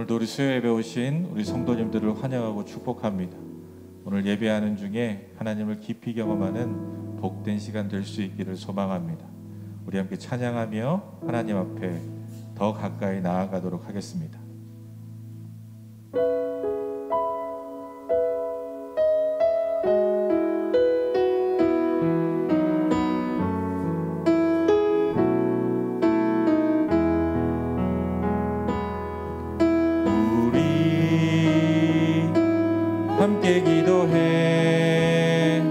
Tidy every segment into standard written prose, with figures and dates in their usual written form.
오늘도 우리 수요 예배 오신 우리 성도님들을 환영하고 축복합니다. 오늘 예배하는 중에 하나님을 깊이 경험하는 복된 시간 될 수 있기를 소망합니다. 우리 함께 찬양하며 하나님 앞에 더 가까이 나아가도록 하겠습니다. 함께 기도해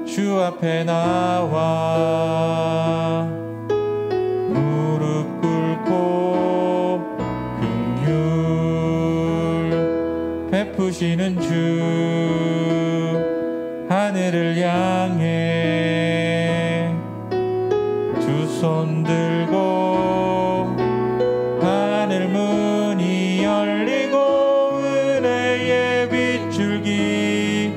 주 앞에 나와 무릎 꿇고 긍휼 베푸시는 주 하늘을 향해 주 손 들고 하늘 문이 열리고 줄기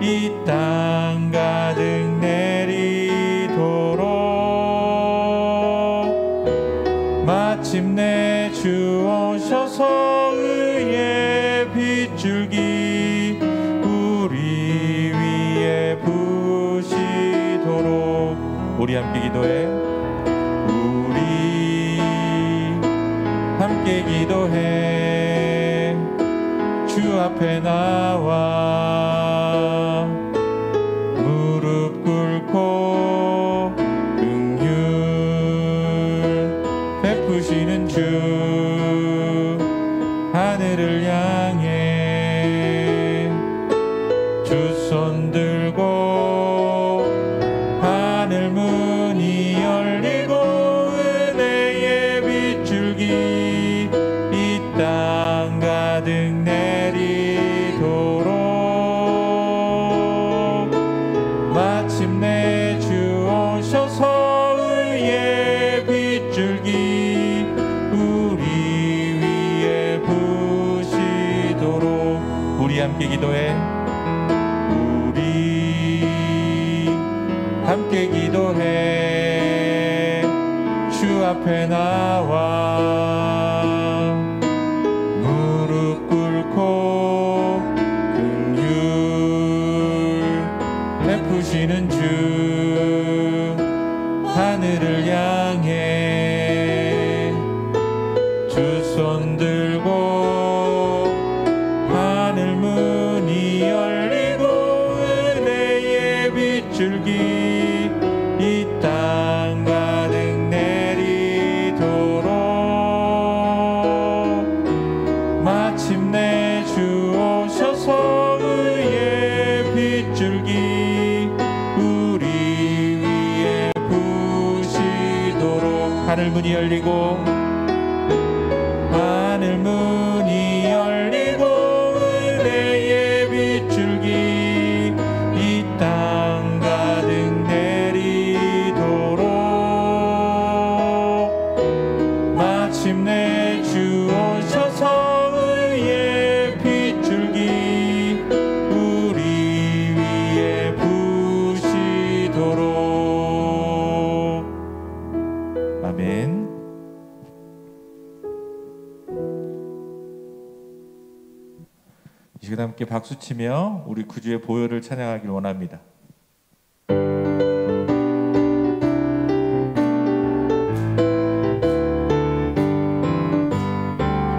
이 땅 가득 내리도록 마침내 주 오셔서 의의 빗줄기 우리 위에 부시도록 우리 함께 기도해 우리 함께 기도해 주 앞에 나와 무릎 꿇고 긍휼 베푸시는 주 하늘을 향해 주 손 들고 하늘 문이 열리고 은혜의 빗줄기 이 땅 가득 마침내 주 오셔서 의의 빗줄기 우리 위에 부시도록 우리 함께 기도해 우리 함께 기도해 주 앞에 나와 무릎 꿇고 베푸시는 주 하늘을 향해 주 손 들고 하늘 문이 열리고 은혜의 빗줄기 이 땅 가득 내리도록 마침내 주 오셔서 의의 빗줄기 우리 위에 부시도록 하늘 문이 열리고 하늘 문이 열리고 은혜의 빗줄기 이 땅 가득 내리도록 마침내 주 오셔서 의의 빗줄기 우리 위에 부시도록 아멘. 이 시간 함께 박수치며 우리 구주의 보혈을 찬양하길 원합니다.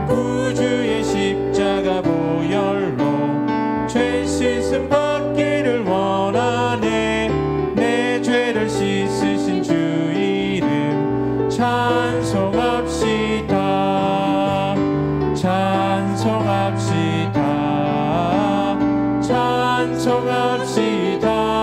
구주의 십자가 보혈로 죄 씻음 받기를 원하네 내 죄를 씻으신 주 이름 찬송합시다 찬송합시다 찬송합시다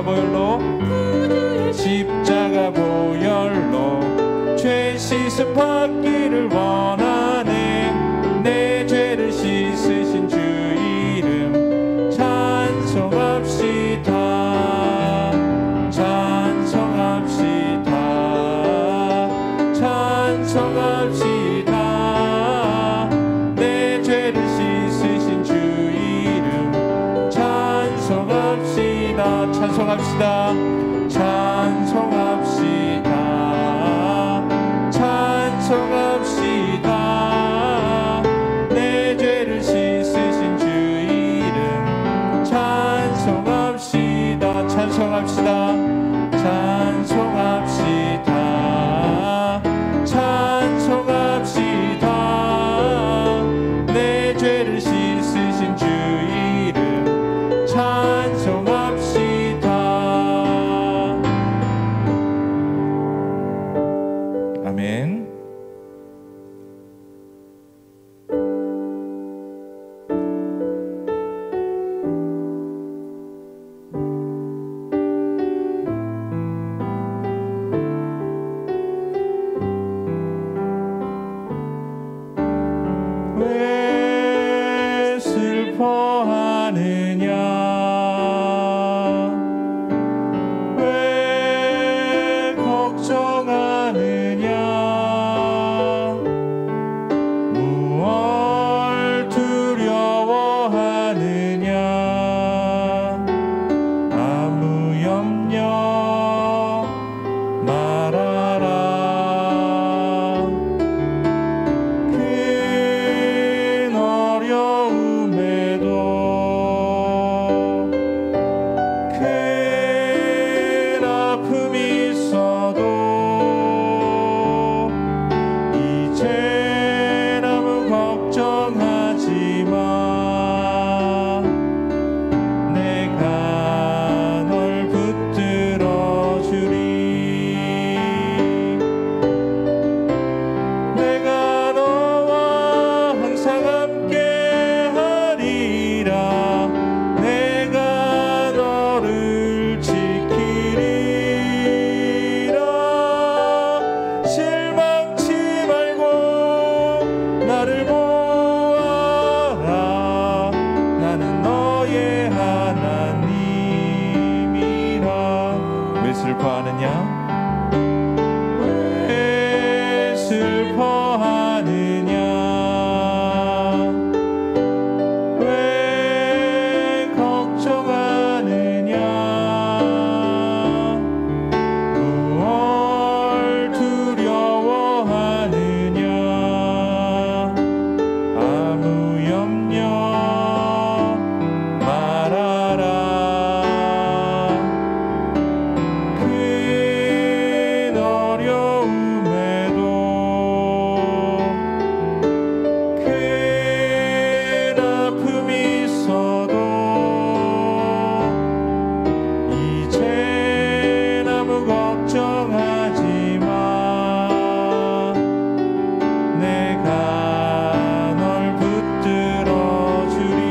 십자가 보혈로 십자가 보혈로 죄 씻음 받기를 원하네. 내 죄를 씻으신 주 이름 찬송합시다. 찬송합시다. 찬송합시다. 내 죄를 씻으신 주 이름 찬송합시다. 찬송합시다. 찬송합시다. 찬송합시다. 내 죄를 씻으신 주 이름 찬송합시다. 찬송합시다. 찬송합시다. 찬송합시다. 내 죄를 씻으신 주 이름 찬송합시다. 아멘. 왜 슬퍼하느냐 왜 걱정하느냐 무얼 두려워하느냐 아무 염려 말아라. 큰 어려움에도 큰 아픔이 있어도 이제 아무 걱정하지 마. 내가 널 붙들어 주리. 내가 너와 항상 함께 하리라. 내가 너를 지키리라. 실망치 말고 나를 보아라. 나는 너의 하나님이라. 왜 슬퍼하느냐 왜 슬퍼하느냐 왜 걱정하느냐 무얼 두려워하느냐 아무 염려 말아라. 큰 어려움에도 큰 아픔이 있어도 이제 아무 걱정하지 마. 내가 널 붙들어 주리.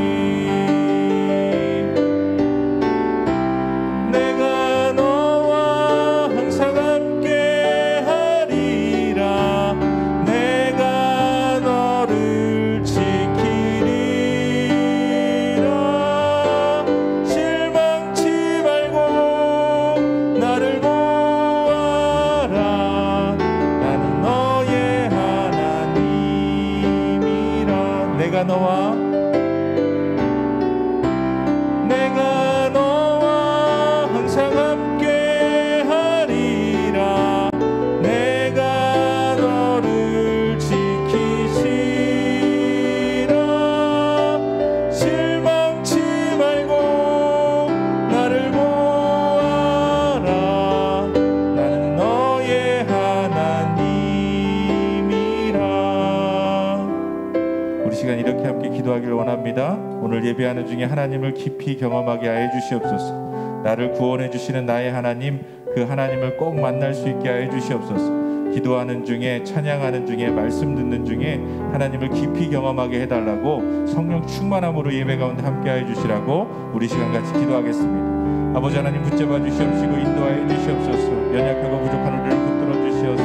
내가 너와 항상 함께 하리라. 내가 너를 지키리라. 실망치 말고 나를 보아라. 나는 너의 하나님이라. 내가 너와 항상 함께 하리라. 내가 너를 지키시라. 실망치 말고 나를 보아라. 나는 너의 하나님이라. 우리 시간 이렇게 함께 기도하기를 원합니다. 오늘 예배하는 중에 하나님을 깊이 경험하게 하여 주시옵소서. 나를 구원해 주시는 나의 하나님, 그 하나님을 꼭 만날 수 있게 하여 주시옵소서. 기도하는 중에, 찬양하는 중에, 말씀 듣는 중에 하나님을 깊이 경험하게 해달라고 성령 충만함으로 예배 가운데 함께하여 주시라고 우리 시간 같이 기도하겠습니다. 아버지 하나님, 붙잡아 주시옵시고 인도하여 주시옵소서. 연약하고 부족한 우리를 붙들어 주시어서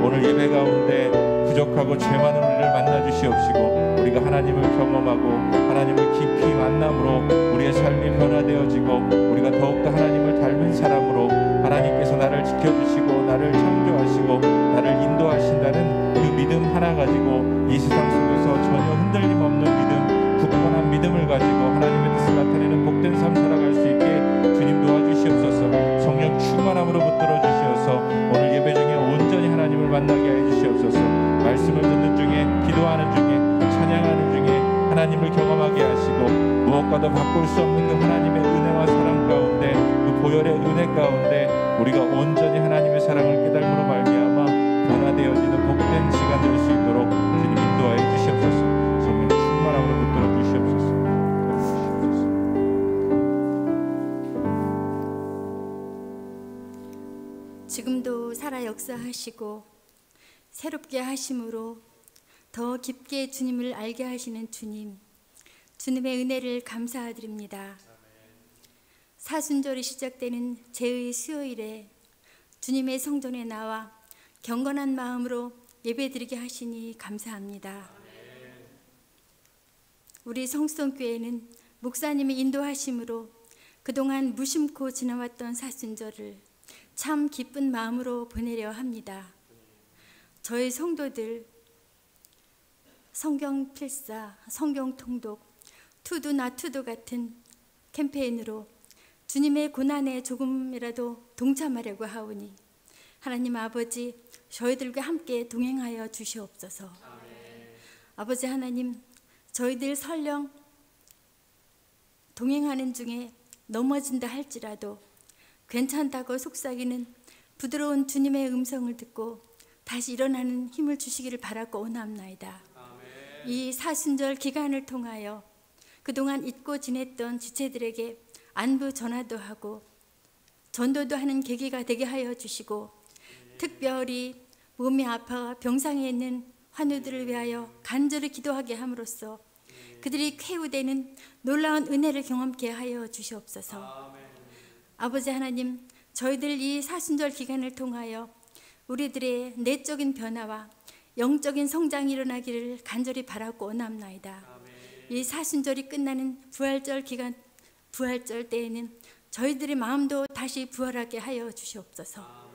오늘 예배 가운데 부족하고 죄 많은 우리를 만나 주시옵시고 우리가 하나님을 경험하고 하나님을 깊이 만남으로 우리의 삶이 변화되어지고 우리가 더욱더 하나님을 닮은 사람으로 하나님께서 나를 지켜주시고 나를 창조하시고 나를 인도하신다는 그 믿음 하나 가지고 이 세상 속에서 전혀 흔들림 없는 믿음, 굳건한 믿음을 가지고 하나님의 뜻을 나타내는 복된 삶 살아갈 수 있게 주님 도와주시옵소서. 성령 충만함으로 붙들어 주시어서 오늘 예배 중에 온전히 하나님을 만나게 해 주시옵소서. 말씀을 듣는 중에, 기도하는 중에, 찬양하는 중에 하나님을 경험하게 하시고 무엇과도 바꿀 수 없는 그 하나님의 은혜와 사랑 가운데, 그 보혈의 은혜 가운데 우리가 온전히 하나님의 사랑을 깨달음으로 말미암아 변화되어지는 복된 시간 될 수 있도록 주님 인도하여 주시옵소서. 성령 충만함으로 붙들어 주시옵소서. 지금도 살아 역사하시고 새롭게 하심으로 더 깊게 주님을 알게 하시는 주님, 주님의 은혜를 감사드립니다. 사순절이 시작되는 제의 수요일에 주님의 성전에 나와 경건한 마음으로 예배드리게 하시니 감사합니다. 우리 성수동교회는 목사님이 인도하심으로 그동안 무심코 지나왔던 사순절을 참 기쁜 마음으로 보내려 합니다. 저희 성도들 성경 필사, 성경 통독, 투두 나투두 같은 캠페인으로 주님의 고난에 조금이라도 동참하려고 하오니 하나님 아버지, 저희들과 함께 동행하여 주시옵소서. 아멘. 아버지 하나님, 저희들 설령 동행하는 중에 넘어진다 할지라도 괜찮다고 속삭이는 부드러운 주님의 음성을 듣고 다시 일어나는 힘을 주시기를 바라고 원합나이다. 아멘. 이 사순절 기간을 통하여 그동안 잊고 지냈던 지체들에게 안부 전화도 하고 전도도 하는 계기가 되게 하여 주시고, 특별히 몸이 아파 병상에 있는 환우들을 위하여 간절히 기도하게 함으로써 그들이 쾌유되는 놀라운 은혜를 경험케 하여 주시옵소서. 아멘. 아버지 하나님, 저희들 이 사순절 기간을 통하여 우리들의 내적인 변화와 영적인 성장이 일어나기를 간절히 바라고 원합나이다. 아멘. 이 사순절이 끝나는 부활절 기간, 부활절 때에는 저희들의 마음도 다시 부활하게 하여 주시옵소서. 아멘.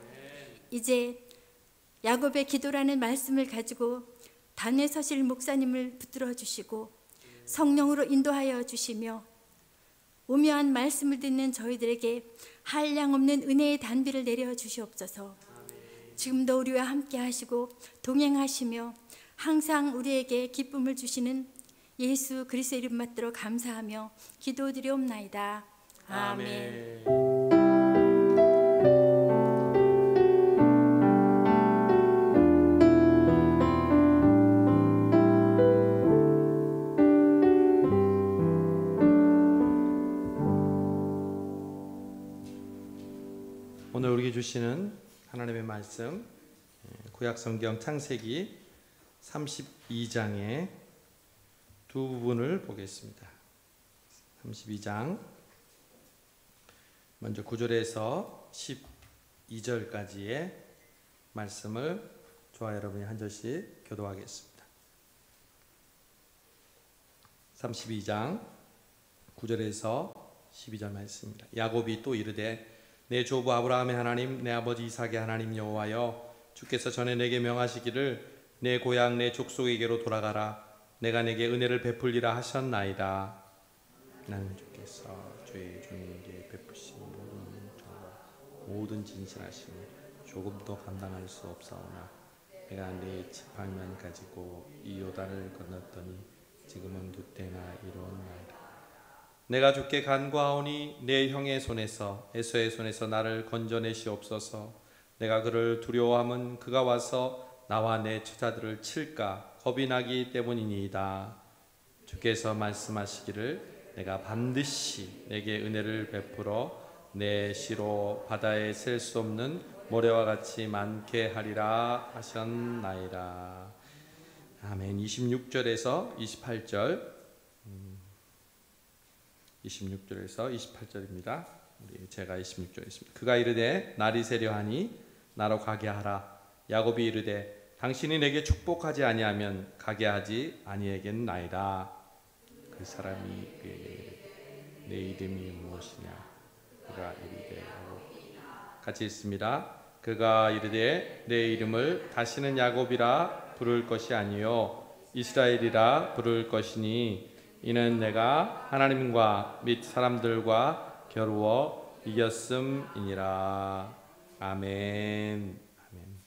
이제 야곱의 기도라는 말씀을 가지고 단회서실 목사님을 붙들어 주시고 성령으로 인도하여 주시며 오묘한 말씀을 듣는 저희들에게 한량없는 은혜의 단비를 내려 주시옵소서. 아멘. 지금도 우리와 함께 하시고 동행하시며 항상 우리에게 기쁨을 주시는 예수 그리스도의 이름 받들어 감사하며 기도드리옵나이다. 아멘. 오늘 우리에게 주시는 하나님의 말씀, 구약성경 창세기 32장의 두 부분을 보겠습니다. 32장 먼저 9절에서 12절까지의 말씀을 저와 여러분이 한 절씩 교도하겠습니다. 32장 9절에서 12절 말씀입니다. 야곱이 또 이르되 내 조부 아브라함의 하나님, 내 아버지 이삭의 하나님 여호와여, 주께서 전에 내게 명하시기를 내 고향 내 족속에게로 돌아가라. 내가 내게 은혜를 베풀리라 하셨나이다. 나는 주께서 주의 종에게 베푸신 모든 진실하심을 조금도 감당할 수 없사오나 내가 네 지팡이만 가지고 이 요단을 건넜더니 지금은 두때나 이루었나이다. 내가 주께 간구하오니 내 형의 손에서 에서의 손에서 나를 건져내시옵소서. 내가 그를 두려워함은 그가 와서 나와 내 처자들을 칠까 겁이 나기 때문이니이다. 주께서 말씀하시기를 내가 반드시 내게 은혜를 베풀어 내 시로 바다에 셀 수 없는 모래와 같이 많게 하리라 하셨나이다. 아멘. 26절에서 28절 26절에서 28절입니다. 제가 26절에 있습니다. 그가 이르되 날이 세려하니 나로 가게 하라. 야곱이 이르되 당신이 내게 축복하지 아니하면 가게 하지 아니하겠나이다. 그 사람이 그에게 내 이름이 무엇이냐. 그가 이르되 같이 있습니다. 그가 이르되 내 이름을 다시는 야곱이라 부를 것이 아니요 이스라엘이라 부를 것이니 이는 내가 하나님과 및 사람들과 겨루어 이겼음이니라. 아멘. 아멘.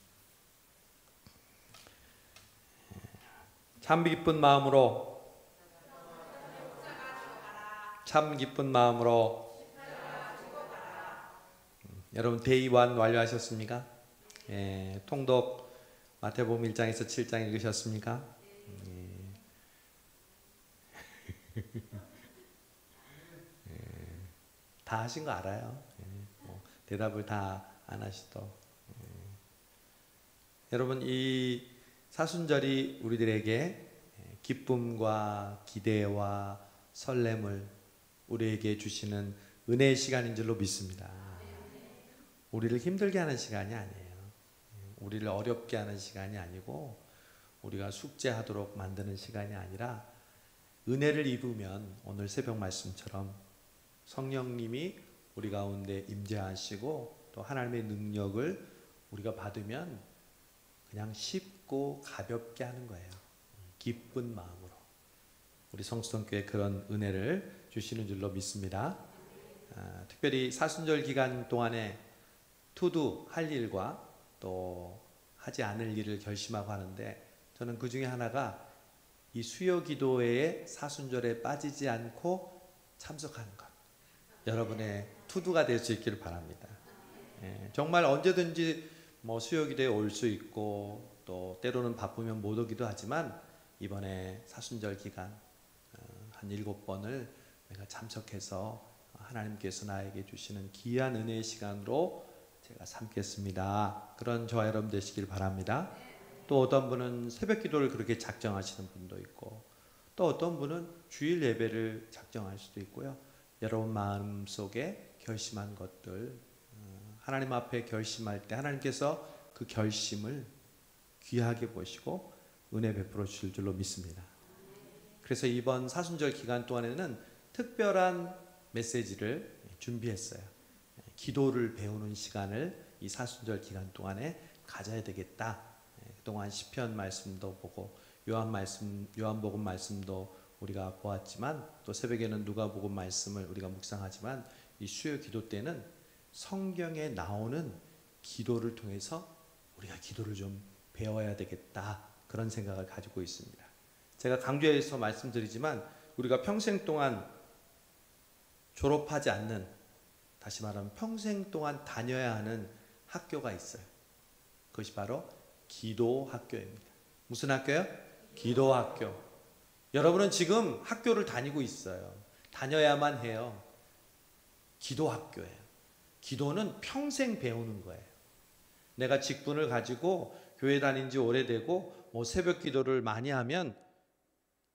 참 기쁜 마음으로 여러분 대의원 완료하셨습니까? 통독 마태복음 1장에서 7장 읽으셨습니까? 다 하신 거 알아요. 대답을 다 안 하시도. 여러분 이 사순절이 우리들에게 기쁨과 기대와 설렘을 우리에게 주시는 은혜의 시간인 줄로 믿습니다. 우리를 힘들게 하는 시간이 아니에요. 우리를 어렵게 하는 시간이 아니고 우리가 숙제하도록 만드는 시간이 아니라 은혜를 입으면 오늘 새벽 말씀처럼 성령님이 우리 가운데 임재하시고 또 하나님의 능력을 우리가 받으면 그냥 쉽고 가볍게 하는 거예요. 기쁜 마음으로. 우리 성수동교회 그런 은혜를 주시는 줄로 믿습니다. 특별히 사순절 기간 동안에 투두 할 일과 또 하지 않을 일을 결심하고 하는데 저는 그 중에 하나가 이 수요 기도회에 사순절에 빠지지 않고 참석하는 것. 여러분의 투두가 될 수 있기를 바랍니다. 정말 언제든지 뭐 수요 기도에 올 수 있고 또 때로는 바쁘면 못 오기도 하지만 이번에 사순절 기간 한 7번을 내가 참석해서 하나님께서 나에게 주시는 귀한 은혜의 시간으로 제가 삼겠습니다. 그런 저와 여러분 되시길 바랍니다. 또 어떤 분은 새벽 기도를 그렇게 작정하시는 분도 있고 또 어떤 분은 주일 예배를 작정할 수도 있고요. 여러분 마음속에 결심한 것들 하나님 앞에 결심할 때 하나님께서 그 결심을 귀하게 보시고 은혜 베풀어 주실 줄로 믿습니다. 그래서 이번 사순절 기간 동안에는 특별한 메시지를 준비했어요. 기도를 배우는 시간을 이 사순절 기간 동안에 가져야 되겠다. 그동안 시편 말씀도 보고 요한복음 말씀도 우리가 보았지만 또 새벽에는 누가복음 말씀을 우리가 묵상하지만 이 수요 기도 때는 성경에 나오는 기도를 통해서 우리가 기도를 좀 배워야 되겠다. 그런 생각을 가지고 있습니다. 제가 강조해서 말씀드리지만 우리가 평생 동안 졸업하지 않는, 다시 말하면 평생 동안 다녀야 하는 학교가 있어요. 그것이 바로 기도학교입니다. 무슨 학교요? 기도학교. 여러분은 지금 학교를 다니고 있어요. 다녀야만 해요. 기도학교예요. 기도는 평생 배우는 거예요. 내가 직분을 가지고 교회 다닌 지 오래되고 뭐 새벽 기도를 많이 하면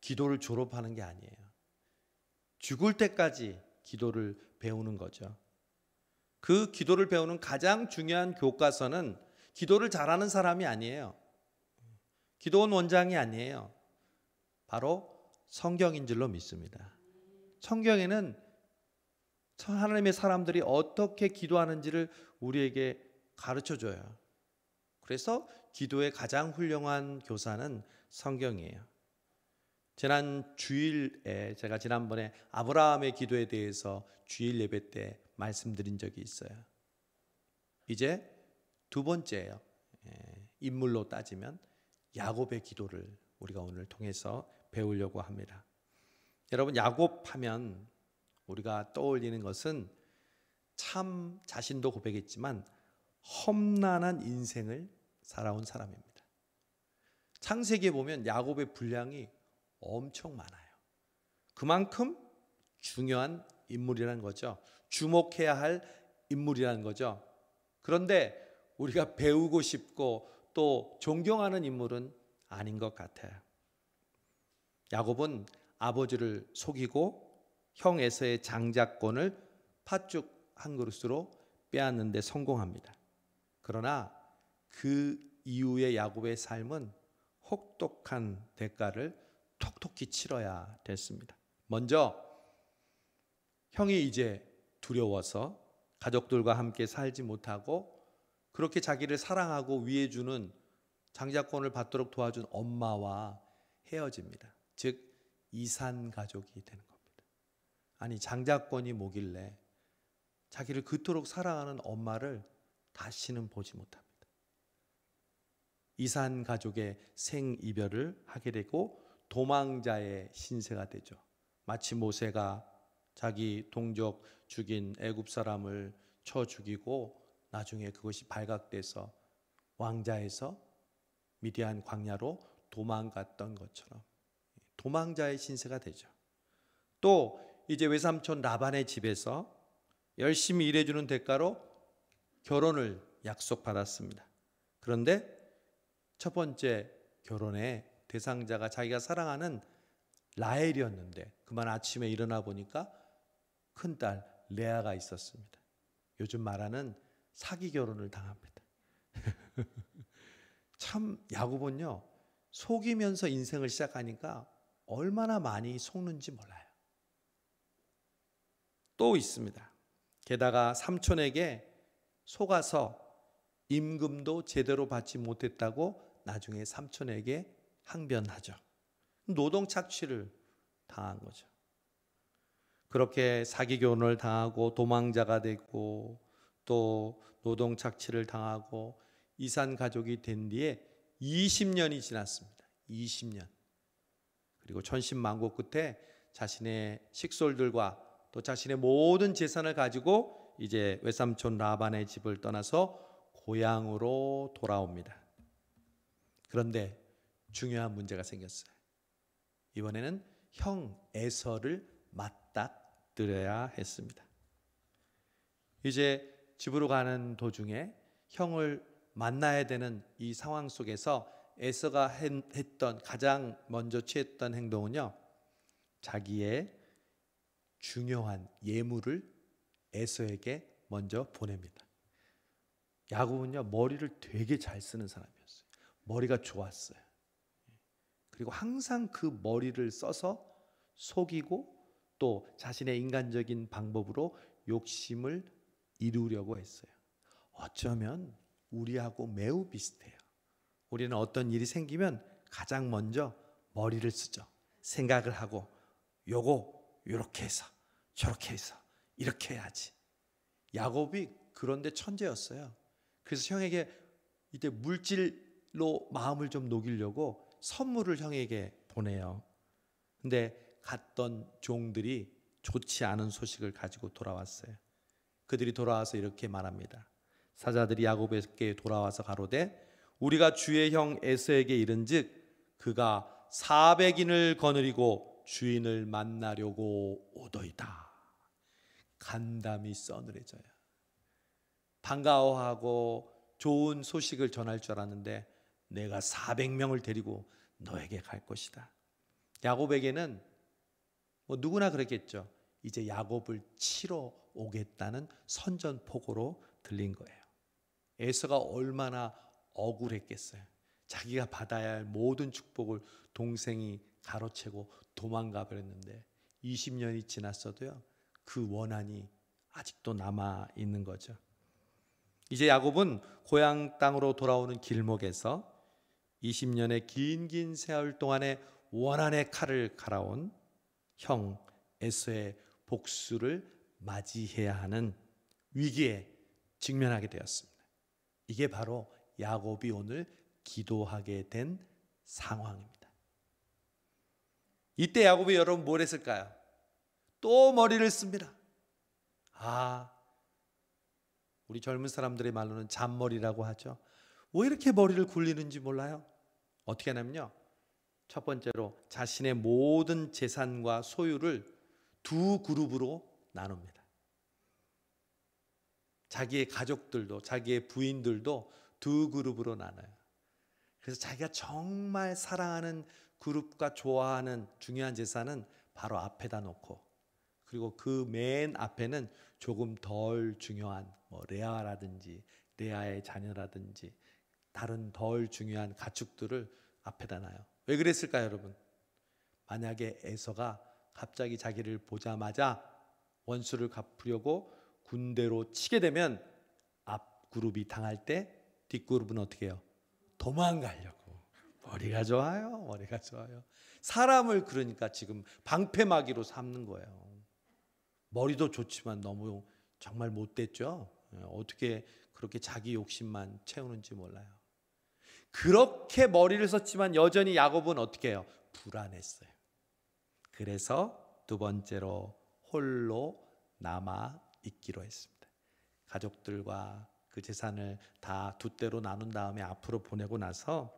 기도를 졸업하는 게 아니에요. 죽을 때까지 기도를 배우는 거죠. 그 기도를 배우는 가장 중요한 교과서는 기도를 잘하는 사람이 아니에요. 기도원 원장이 아니에요. 바로 성경인 줄로 믿습니다. 성경에는 하나님의 사람들이 어떻게 기도하는지를 우리에게 가르쳐줘요. 그래서 기도의 가장 훌륭한 교사는 성경이에요. 지난 주일에 제가 지난번에 아브라함의 기도에 대해서 주일 예배 때 말씀드린 적이 있어요. 이제 두 번째예요. 인물로 따지면 야곱의 기도를 우리가 오늘 통해서 배우려고 합니다. 여러분 야곱하면 우리가 떠올리는 것은 참 자신도 고백했지만 험난한 인생을 살아온 사람입니다. 창세기에 보면 야곱의 분량이 엄청 많아요. 그만큼 중요한 인물이라는 거죠. 주목해야 할 인물이라는 거죠. 그런데 우리가 배우고 싶고 또 존경하는 인물은 아닌 것 같아요. 야곱은 아버지를 속이고 형 에서의 장자권을 팥죽 한 그릇으로 빼앗는 데 성공합니다. 그러나 그 이후의 야곱의 삶은 혹독한 대가를 톡톡히 치러야 됐습니다. 먼저 형이 이제 두려워서 가족들과 함께 살지 못하고 그렇게 자기를 사랑하고 위해주는 장자권을 받도록 도와준 엄마와 헤어집니다. 즉 이산 가족이 되는 겁니다. 아니 장자권이 뭐길래 자기를 그토록 사랑하는 엄마를 다시는 보지 못합니다. 이산 가족의 생이별을 하게 되고 도망자의 신세가 되죠. 마치 모세가 자기 동족 죽인 애굽 사람을 쳐 죽이고 나중에 그것이 발각돼서 왕자에서 미디안 광야로 도망갔던 것처럼 도망자의 신세가 되죠. 또 이제 외삼촌 라반의 집에서 열심히 일해주는 대가로 결혼을 약속받았습니다. 그런데 첫 번째 결혼의 대상자가 자기가 사랑하는 라헬이었는데 그만 아침에 일어나 보니까 큰딸 레아가 있었습니다. 요즘 말하는 사기 결혼을 당합니다. 참 야곱은요 속이면서 인생을 시작하니까 얼마나 많이 속는지 몰라요. 또 있습니다. 게다가 삼촌에게 속아서 임금도 제대로 받지 못했다고 나중에 삼촌에게 항변하죠. 노동 착취를 당한 거죠. 그렇게 사기 결혼을 당하고 도망자가 되고 또 노동 착취를 당하고 이산 가족이 된 뒤에 20년이 지났습니다. 20년. 그리고 천신만고 끝에 자신의 식솔들과 또 자신의 모든 재산을 가지고 이제 외삼촌 라반의 집을 떠나서 고향으로 돌아옵니다. 그런데 중요한 문제가 생겼어요. 이번에는 형 에서를 맞닥뜨려야 했습니다. 이제 집으로 가는 도중에 형을 만나야 되는 이 상황 속에서 에서가 했던 가장 먼저 취했던 행동은요, 자기의 중요한 예물을 에서에게 먼저 보냅니다. 야곱은요 머리를 되게 잘 쓰는 사람이었어요. 머리가 좋았어요. 그리고 항상 그 머리를 써서 속이고 또 자신의 인간적인 방법으로 욕심을 이루려고 했어요. 어쩌면 우리하고 매우 비슷해요. 우리는 어떤 일이 생기면 가장 먼저 머리를 쓰죠. 생각을 하고 요거 요렇게 해서 저렇게 해서 이렇게 해야지. 야곱이 그런데 천재였어요. 그래서 형에게 이제 물질로 마음을 좀 녹이려고 선물을 형에게 보내요. 근데 갔던 종들이 좋지 않은 소식을 가지고 돌아왔어요. 그들이 돌아와서 이렇게 말합니다. 사자들이 야곱에게 돌아와서 가로되 우리가 주의 형 에서에게 이른즉 그가 400인을 거느리고 주인을 만나려고 오더이다. 간담이 서늘해져요. 반가워하고 좋은 소식을 전할 줄 알았는데 내가 400명을 데리고 너에게 갈 것이다. 야곱에게는 뭐 누구나 그랬겠죠. 이제 야곱을 치러 오겠다는 선전포고로 들린 거예요. 에서가 얼마나 억울했겠어요. 자기가 받아야 할 모든 축복을 동생이 가로채고 도망가 버렸는데 20년이 지났어도요 그 원한이 아직도 남아 있는 거죠. 이제 야곱은 고향 땅으로 돌아오는 길목에서 20년의 긴 세월 동안에 원한의 칼을 갈아온 형 에서의 복수를 맞이해야 하는 위기에 직면하게 되었습니다. 이게 바로 야곱이 오늘 기도하게 된 상황입니다. 이때 야곱이 여러분 뭘 했을까요? 또 머리를 씁니다. 우리 젊은 사람들의 말로는 잔머리라고 하죠. 왜 이렇게 머리를 굴리는지 몰라요? 어떻게 하냐면요, 첫 번째로 자신의 모든 재산과 소유를 두 그룹으로 나눕니다. 자기의 가족들도, 자기의 부인들도 두 그룹으로 나눠요. 그래서 자기가 정말 사랑하는 그룹과 좋아하는 중요한 제사는 바로 앞에다 놓고, 그리고 그 맨 앞에는 조금 덜 중요한 레아라든지 레아의 자녀라든지 다른 덜 중요한 가축들을 앞에다 놔요. 왜 그랬을까요, 여러분? 만약에 에서가 갑자기 자기를 보자마자 원수를 갚으려고 군대로 치게 되면 앞 그룹이 당할 때 뒷 그룹은 어떻게 해요? 도망가려고. 머리가 좋아요. 머리가 좋아요. 사람을 그러니까 지금 방패막이로 삼는 거예요. 머리도 좋지만 너무 정말 못됐죠. 어떻게 그렇게 자기 욕심만 채우는지 몰라요. 그렇게 머리를 썼지만 여전히 야곱은 어떻게 해요? 불안했어요. 그래서 두 번째로 홀로 남아 있기로 했습니다. 가족들과 그 재산을 다 두 대로 나눈 다음에 앞으로 보내고 나서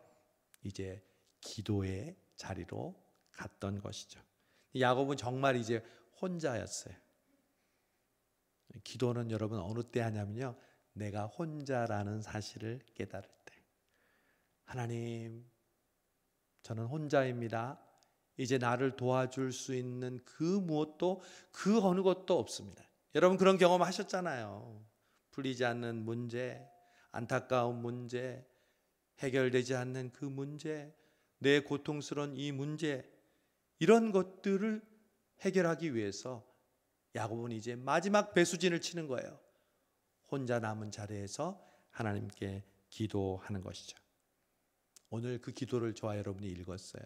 이제 기도의 자리로 갔던 것이죠. 야곱은 정말 이제 혼자였어요. 기도는 여러분 어느 때 하냐면요, 내가 혼자라는 사실을 깨달을 때. 하나님, 저는 혼자입니다. 이제 나를 도와줄 수 있는 그 무엇도, 그 어느 것도 없습니다. 여러분 그런 경험 하셨잖아요. 풀리지 않는 문제, 안타까운 문제, 해결되지 않는 그 문제, 내 고통스러운 이 문제, 이런 것들을 해결하기 위해서 야곱은 이제 마지막 배수진을 치는 거예요. 혼자 남은 자리에서 하나님께 기도하는 것이죠. 오늘 그 기도를 저와 여러분이 읽었어요.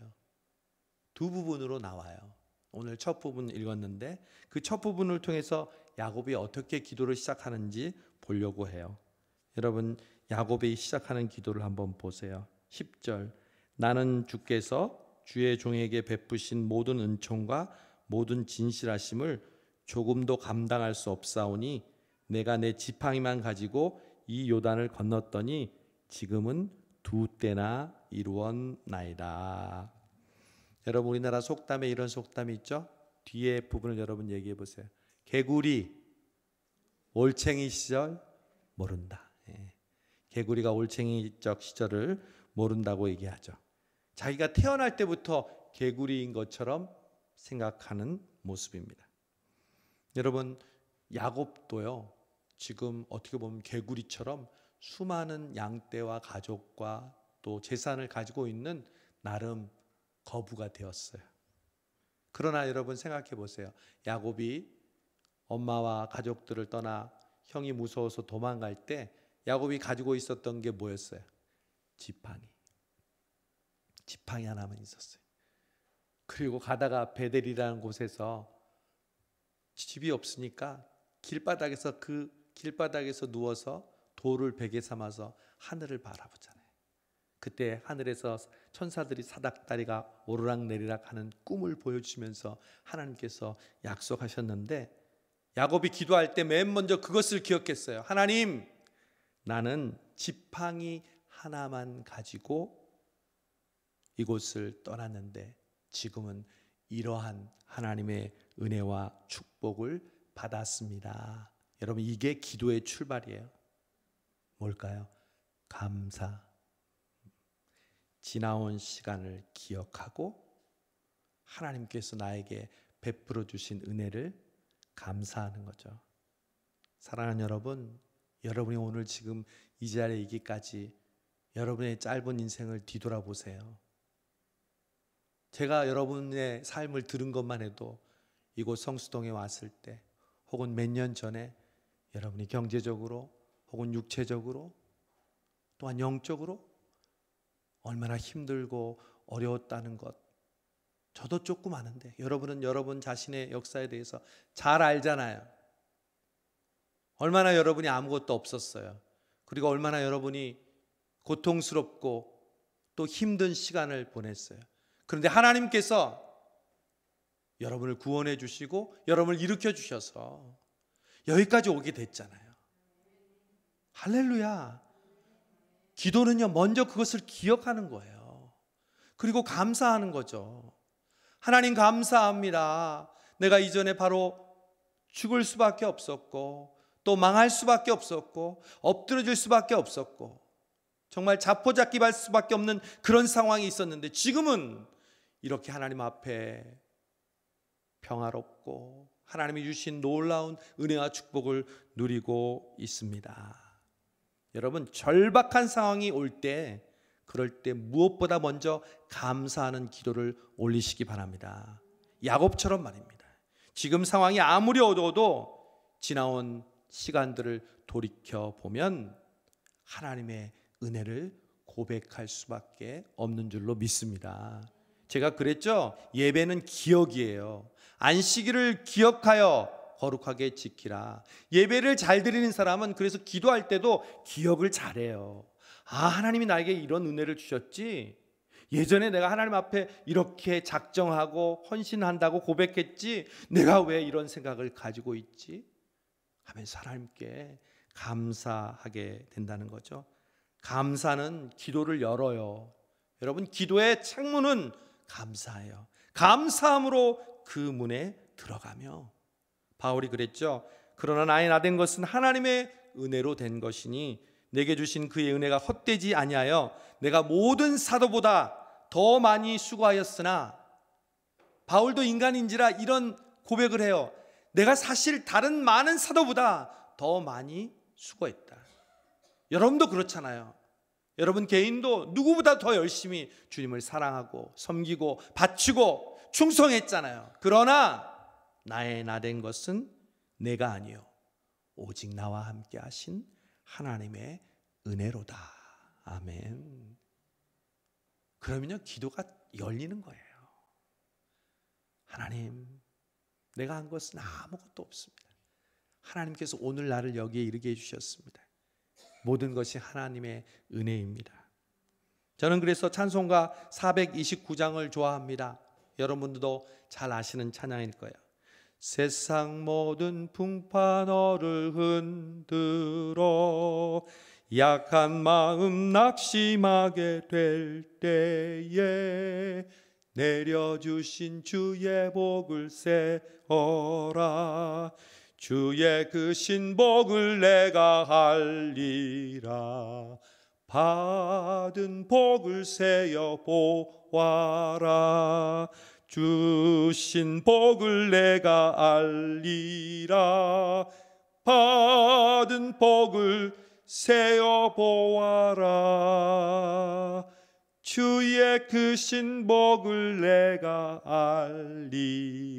두 부분으로 나와요. 오늘 첫 부분 읽었는데 그 첫 부분을 통해서 야곱이 어떻게 기도를 시작하는지 보려고 해요. 여러분, 야곱이 시작하는 기도를 한번 보세요. 10절, 나는 주께서 주의 종에게 베푸신 모든 은총과 모든 진실하심을 조금도 감당할 수 없사오니 내가 내 지팡이만 가지고 이 요단을 건넜더니 지금은 두 때나 이루었나이다. 여러분, 우리나라 속담에 이런 속담이 있죠? 뒤에 부분을 여러분 얘기해 보세요. 개구리 올챙이 시절 모른다. 개구리가 올챙이적 시절을 모른다고 얘기하죠. 자기가 태어날 때부터 개구리인 것처럼 생각하는 모습입니다. 여러분, 야곱도요, 지금 어떻게 보면 개구리처럼 수많은 양떼와 가족과 또 재산을 가지고 있는 나름 거부가 되었어요. 그러나 여러분 생각해 보세요. 야곱이 엄마와 가족들을 떠나 형이 무서워서 도망갈 때 야곱이 가지고 있었던 게 뭐였어요? 지팡이. 지팡이 하나만 있었어요. 그리고 가다가 베델이라는 곳에서 집이 없으니까 길바닥에서 누워서 돌을 베개 삼아서 하늘을 바라보잖아요. 그때 하늘에서 천사들이 사닥다리가 오르락내리락 하는 꿈을 보여주시면서 하나님께서 약속하셨는데 야곱이 기도할 때 맨 먼저 그것을 기억했어요. 하나님, 나는 지팡이 하나만 가지고 이곳을 떠났는데 지금은 이러한 하나님의 은혜와 축복을 받았습니다. 여러분, 이게 기도의 출발이에요. 뭘까요? 감사. 지나온 시간을 기억하고 하나님께서 나에게 베풀어 주신 은혜를 감사하는 거죠. 사랑하는 여러분, 여러분이 오늘 지금 이 자리에 이기까지 여러분의 짧은 인생을 뒤돌아보세요. 제가 여러분의 삶을 들은 것만 해도 이곳 성수동에 왔을 때 혹은 몇 년 전에 여러분이 경제적으로 혹은 육체적으로 또한 영적으로 얼마나 힘들고 어려웠다는 것 저도 조금 아는데 여러분은 여러분 자신의 역사에 대해서 잘 알잖아요. 얼마나 여러분이 아무것도 없었어요. 그리고 얼마나 여러분이 고통스럽고 또 힘든 시간을 보냈어요. 그런데 하나님께서 여러분을 구원해 주시고 여러분을 일으켜 주셔서 여기까지 오게 됐잖아요. 할렐루야. 기도는요, 먼저 그것을 기억하는 거예요. 그리고 감사하는 거죠. 하나님 감사합니다. 내가 이전에 바로 죽을 수밖에 없었고 또 또 망할 수밖에 없었고 엎드러질 수밖에 없었고 정말 자포자기 할 수밖에 없는 그런 상황이 있었는데 지금은 이렇게 하나님 앞에 평화롭고 하나님이 주신 놀라운 은혜와 축복을 누리고 있습니다. 여러분, 절박한 상황이 올 때, 그럴 때 무엇보다 먼저 감사하는 기도를 올리시기 바랍니다. 야곱처럼 말입니다. 지금 상황이 아무리 어두워도 지나온 시간들을 돌이켜 보면 하나님의 은혜를 고백할 수밖에 없는 줄로 믿습니다. 제가 그랬죠? 예배는 기억이에요. 안식일을 기억하여 거룩하게 지키라. 예배를 잘 드리는 사람은 그래서 기도할 때도 기억을 잘해요. 아, 하나님이 나에게 이런 은혜를 주셨지. 예전에 내가 하나님 앞에 이렇게 작정하고 헌신한다고 고백했지. 내가 왜 이런 생각을 가지고 있지? 하면서 하나님께 감사하게 된다는 거죠. 감사는 기도를 열어요. 여러분, 기도의 창문은 감사예요. 감사함으로 그 문에 들어가며 바울이 그랬죠. 그러나 나의 나된 것은 하나님의 은혜로 된 것이니 내게 주신 그의 은혜가 헛되지 아니하여 내가 모든 사도보다 더 많이 수고하였으나, 바울도 인간인지라 이런 고백을 해요. 내가 사실 다른 많은 사도보다 더 많이 수고했다. 여러분도 그렇잖아요. 여러분 개인도 누구보다 더 열심히 주님을 사랑하고 섬기고 바치고 충성했잖아요. 그러나 나의 나된 것은 내가 아니요 오직 나와 함께 하신 하나님의 은혜로다. 아멘. 그러면요 기도가 열리는 거예요. 하나님, 내가 한 것은 아무것도 없습니다. 하나님께서 오늘 나를 여기에 이르게 해주셨습니다. 모든 것이 하나님의 은혜입니다. 저는 그래서 찬송가 429장을 좋아합니다. 여러분들도 잘 아시는 찬양일 거예요. 세상 모든 풍파 너를 흔들어 약한 마음 낙심하게 될 때에 내려주신 주의 복을 세어라. 주의 그 신복을 내가 알리라. 받은 복을 세어 보아라. 주신 복을 내가 알리라. 받은 복을 세어 보아라. 주의 그 신복을 내가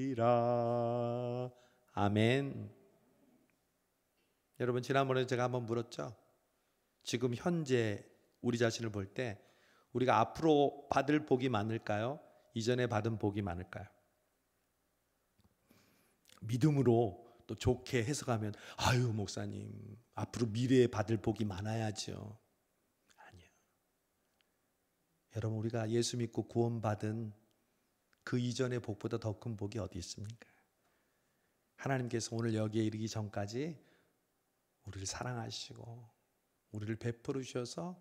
알리라. 아멘. 여러분, 지난번에 제가 한번 물었죠. 지금 현재 우리 자신을 볼 때 우리가 앞으로 받을 복이 많을까요? 이전에 받은 복이 많을까요? 믿음으로 또 좋게 해석하면 아유 목사님 앞으로 미래에 받을 복이 많아야죠. 아니요. 여러분, 우리가 예수 믿고 구원받은 그 이전의 복보다 더 큰 복이 어디 있습니까? 하나님께서 오늘 여기에 이르기 전까지 우리를 사랑하시고 우리를 베풀어 주셔서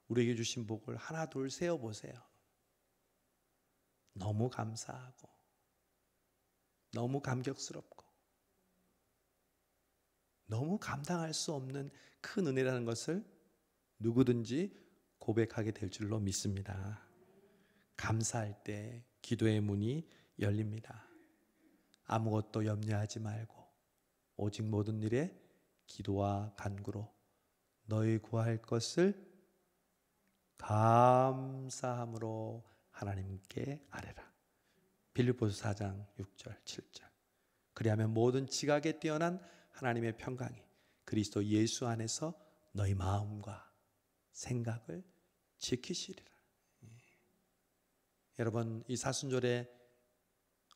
우리에게 주신 복을 하나 둘 세어보세요. 너무 감사하고 너무 감격스럽고 너무 감당할 수 없는 큰 은혜라는 것을 누구든지 고백하게 될 줄로 믿습니다. 감사할 때 기도의 문이 열립니다. 아무것도 염려하지 말고 오직 모든 일에 기도와 간구로 너희 구할 것을 감사함으로 하나님께 아뢰라. 빌립보서 4장 6절 7절. 그리하면 모든 지각에 뛰어난 하나님의 평강이 그리스도 예수 안에서 너희 마음과 생각을 지키시리라. 여러분, 이 사순절에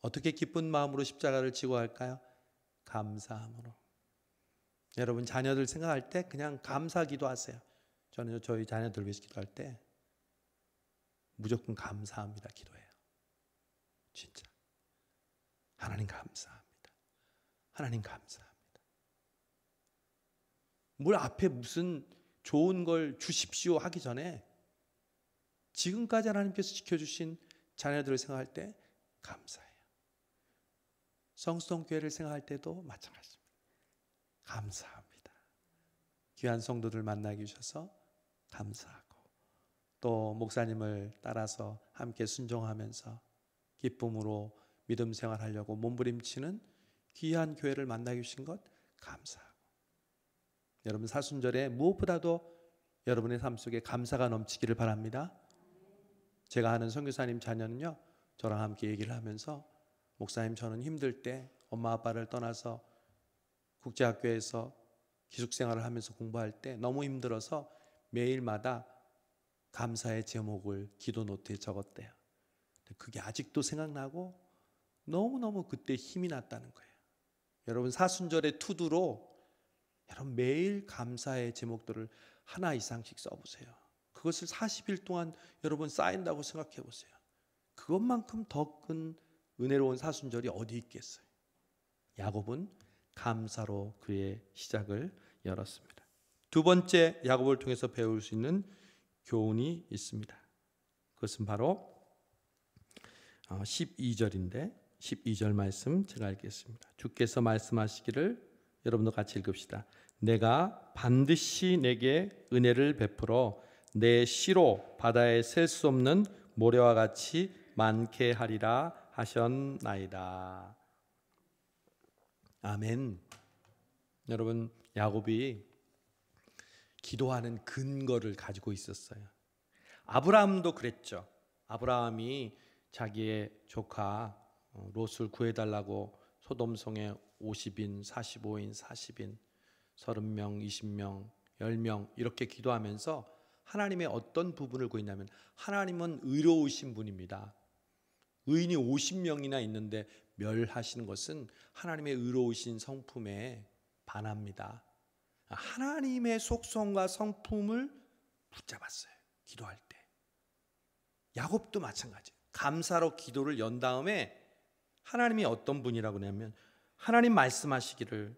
어떻게 기쁜 마음으로 십자가를 지고 할까요? 감사함으로. 여러분, 자녀들 생각할 때 그냥 감사 기도하세요. 저는 저희 자녀들 위해서 기도할 때 무조건 감사합니다 기도해요. 진짜. 하나님 감사합니다. 하나님 감사합니다. 물 앞에 무슨 좋은 걸 주십시오 하기 전에 지금까지 하나님께서 지켜주신 자녀들을 생각할 때 감사해요. 성수동교회를 생각할 때도 마찬가지입니다. 감사합니다. 귀한 성도들 만나게 주셔서 감사하고, 또 목사님을 따라서 함께 순종하면서 기쁨으로 믿음 생활하려고 몸부림치는 귀한 교회를 만나게 주신 것 감사하고, 여러분 사순절에 무엇보다도 여러분의 삶 속에 감사가 넘치기를 바랍니다. 제가 아는 선교사님 자녀는요, 저랑 함께 얘기를 하면서 목사님, 저는 힘들 때 엄마 아빠를 떠나서 국제학교에서 기숙생활을 하면서 공부할 때 너무 힘들어서 매일마다 감사의 제목을 기도 노트에 적었대요. 그게 아직도 생각나고 너무너무 그때 힘이 났다는 거예요. 여러분 사순절의 투두로 여러분 매일 감사의 제목들을 하나 이상씩 써보세요. 그것을 40일 동안 여러분 쌓인다고 생각해 보세요. 그것만큼 더 큰 은혜로운 사순절이 어디 있겠어요. 야곱은 감사로 그의 시작을 열었습니다. 두 번째 야곱을 통해서 배울 수 있는 교훈이 있습니다. 그것은 바로 12절인데 12절 말씀 제가 읽겠습니다. 주께서 말씀하시기를, 여러분도 같이 읽읍시다. 내가 반드시 내게 은혜를 베풀어 내 씨로 바다에 셀 수 없는 모래와 같이 많게 하리라 하셨나이다. 아멘. 여러분, 야곱이 기도하는 근거를 가지고 있었어요. 아브라함도 그랬죠. 아브라함이 자기의 조카 롯을 구해달라고 소돔성에 50인, 45인, 40인, 30명, 20명, 10명 이렇게 기도하면서 하나님의 어떤 부분을 구했냐면, 하나님은 의로우신 분입니다. 의인이 50명이나 있는데 멸하시는 것은 하나님의 의로우신 성품에 반합니다. 하나님의 속성과 성품을 붙잡았어요. 기도할 때. 야곱도 마찬가지예요. 감사로 기도를 연 다음에 하나님이 어떤 분이라고 하냐면, 하나님 말씀하시기를,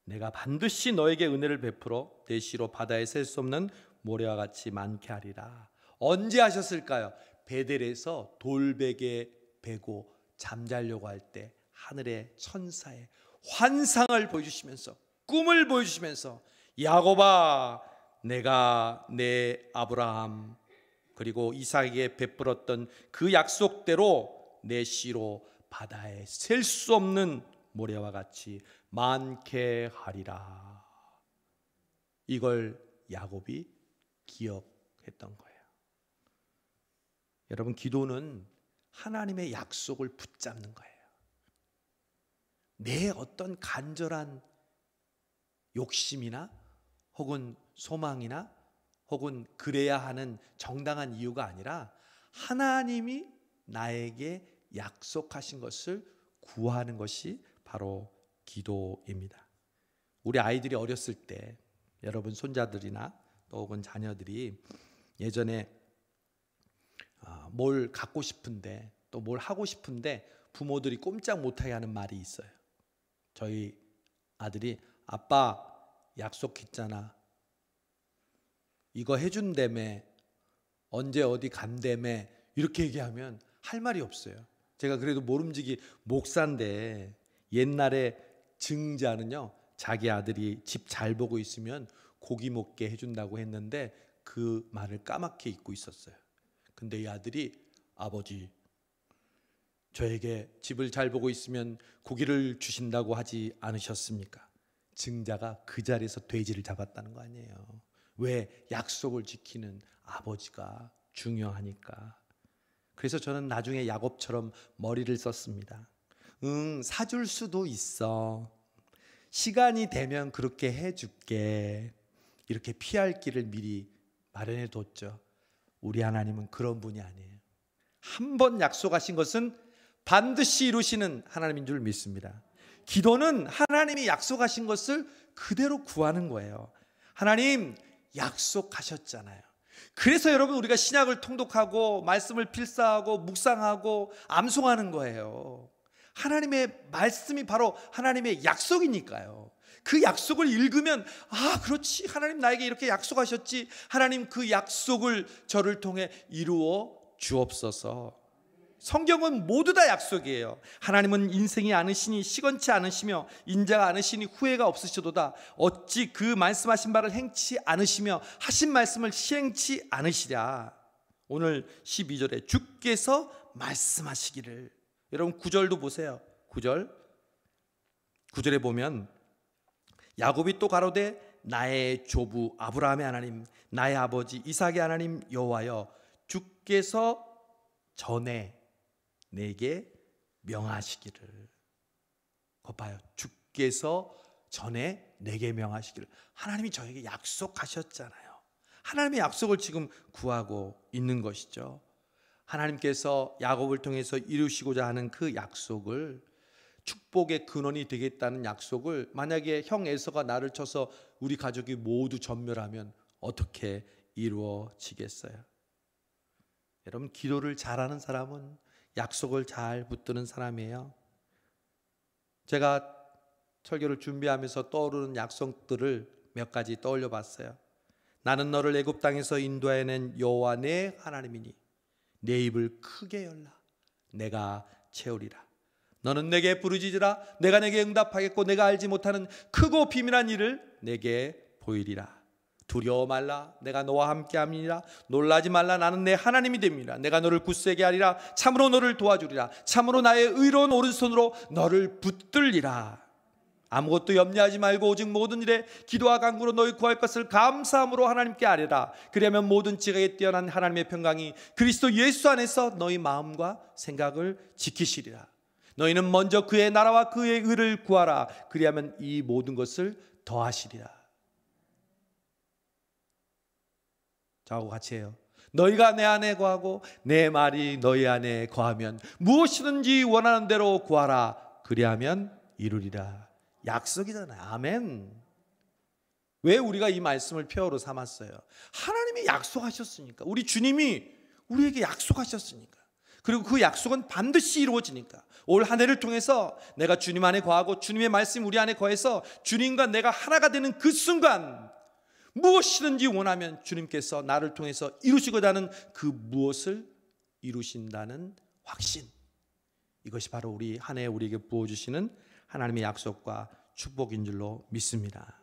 내가 반드시 너에게 은혜를 베풀어 내 씨로 바다에 셀 수 없는 모래와 같이 많게 하리라. 언제 하셨을까요? 베델에서 돌베개 베고 잠자려고 할 때 하늘의 천사의 환상을 보여주시면서, 꿈을 보여주시면서, 야곱아, 내가 내 아브라함 그리고 이삭에게 베풀었던 그 약속대로 내 씨로 바다에 셀 수 없는 모래와 같이 많게 하리라. 이걸 야곱이 기억했던 거예요. 여러분, 기도는 하나님의 약속을 붙잡는 거예요. 내 어떤 간절한 욕심이나 혹은 소망이나 혹은 그래야 하는 정당한 이유가 아니라 하나님이 나에게 약속하신 것을 구하는 것이 바로 기도입니다. 우리 아이들이 어렸을 때, 여러분 손자들이나 또 혹은 자녀들이 예전에 뭘 갖고 싶은데 또 뭘 하고 싶은데 부모들이 꼼짝 못하게 하는 말이 있어요. 저희 아들이, 아빠 약속했잖아, 이거 해준다며, 언제 어디 간다며, 이렇게 얘기하면 할 말이 없어요. 제가 그래도 모름지기 목사인데, 옛날에 증자는요, 자기 아들이 집 잘 보고 있으면 고기 먹게 해준다고 했는데 그 말을 까맣게 잊고 있었어요. 근데 이 아들이, 아버지, 저에게 집을 잘 보고 있으면 고기를 주신다고 하지 않으셨습니까? 증자가 그 자리에서 돼지를 잡았다는 거 아니에요. 왜? 약속을 지키는 아버지가 중요하니까. 그래서 저는 나중에 야곱처럼 머리를 썼습니다. 사줄 수도 있어. 시간이 되면 그렇게 해줄게. 이렇게 피할 길을 미리 마련해 뒀죠. 우리 하나님은 그런 분이 아니에요. 한 번 약속하신 것은 반드시 이루시는 하나님인 줄 믿습니다. 기도는 하나님이 약속하신 것을 그대로 구하는 거예요. 하나님 약속하셨잖아요. 그래서 여러분, 우리가 신약을 통독하고 말씀을 필사하고 묵상하고 암송하는 거예요. 하나님의 말씀이 바로 하나님의 약속이니까요. 그 약속을 읽으면, 아, 그렇지, 하나님 나에게 이렇게 약속하셨지, 하나님 그 약속을 저를 통해 이루어 주옵소서. 성경은 모두 다 약속이에요. 하나님은 인생이 않으시니 시건치 않으시며 인자가 않으시니 후회가 없으시도다. 어찌 그 말씀하신 바를 행치 않으시며 하신 말씀을 시행치 않으시랴. 오늘 12절에 주께서 말씀하시기를. 여러분 9절도 보세요. 9절에 보면 야곱이 또 가로되 나의 조부 아브라함의 하나님 나의 아버지 이삭의 하나님 여호와여 주께서 전에 내게 명하시기를. 거 봐요. 주께서 전에 내게 명하시기를. 하나님이 저에게 약속하셨잖아요. 하나님의 약속을 지금 구하고 있는 것이죠. 하나님께서 야곱을 통해서 이루시고자 하는 그 약속을, 축복의 근원이 되겠다는 약속을 만약에 형 에서가 나를 쳐서 우리 가족이 모두 전멸하면 어떻게 이루어지겠어요? 여러분, 기도를 잘하는 사람은 약속을 잘 붙드는 사람이에요. 제가 설교를 준비하면서 떠오르는 약속들을 몇 가지 떠올려 봤어요. 나는 너를 애굽 땅에서 인도해낸 여호와 내 하나님이니 내 입을 크게 열라 내가 채우리라. 너는 내게 부르짖으라 내가 내게 응답하겠고 내가 알지 못하는 크고 비밀한 일을 내게 보이리라. 두려워 말라 내가 너와 함께함이니라. 놀라지 말라 나는 내 하나님이 됨이라. 내가 너를 굳세게 하리라. 참으로 너를 도와주리라. 참으로 나의 의로운 오른손으로 너를 붙들리라. 아무것도 염려하지 말고 오직 모든 일에 기도와 간구로 너희 구할 것을 감사함으로 하나님께 아뢰라. 그리하면 모든 지각에 뛰어난 하나님의 평강이 그리스도 예수 안에서 너희 마음과 생각을 지키시리라. 너희는 먼저 그의 나라와 그의 의를 구하라. 그리하면 이 모든 것을 더하시리라. 저하고 같이 해요. 너희가 내 안에 거하고 내 말이 너희 안에 거하면 무엇이든지 원하는 대로 구하라. 그리하면 이루리라. 약속이잖아요. 아멘. 왜 우리가 이 말씀을 표어로 삼았어요? 하나님이 약속하셨으니까. 우리 주님이 우리에게 약속하셨으니까. 그리고 그 약속은 반드시 이루어지니까. 올 한 해를 통해서 내가 주님 안에 거하고 주님의 말씀이 우리 안에 거해서 주님과 내가 하나가 되는 그 순간 무엇이든지 원하면 주님께서 나를 통해서 이루시고자 하는 그 무엇을 이루신다는 확신. 이것이 바로 우리 한 해 우리에게 부어주시는 하나님의 약속과 축복인 줄로 믿습니다.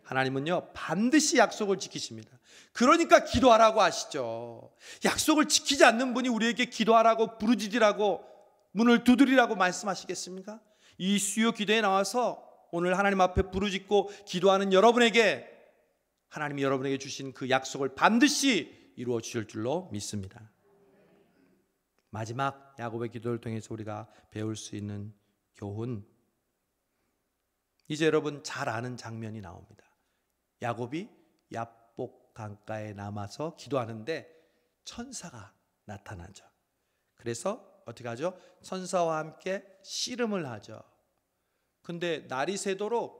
하나님은요 반드시 약속을 지키십니다. 그러니까 기도하라고 하시죠. 약속을 지키지 않는 분이 우리에게 기도하라고 부르짖으라고 문을 두드리라고 말씀하시겠습니까? 이 수요 기도에 나와서 오늘 하나님 앞에 부르짖고 기도하는 여러분에게 하나님이 여러분에게 주신 그 약속을 반드시 이루어 주실 줄로 믿습니다. 마지막 야곱의 기도를 통해서 우리가 배울 수 있는 교훈, 이제 여러분 잘 아는 장면이 나옵니다. 야곱이 야복 강가에 남아서 기도하는데 천사가 나타나죠. 그래서 어떻게 하죠? 천사와 함께 씨름을 하죠. 근데 날이 새도록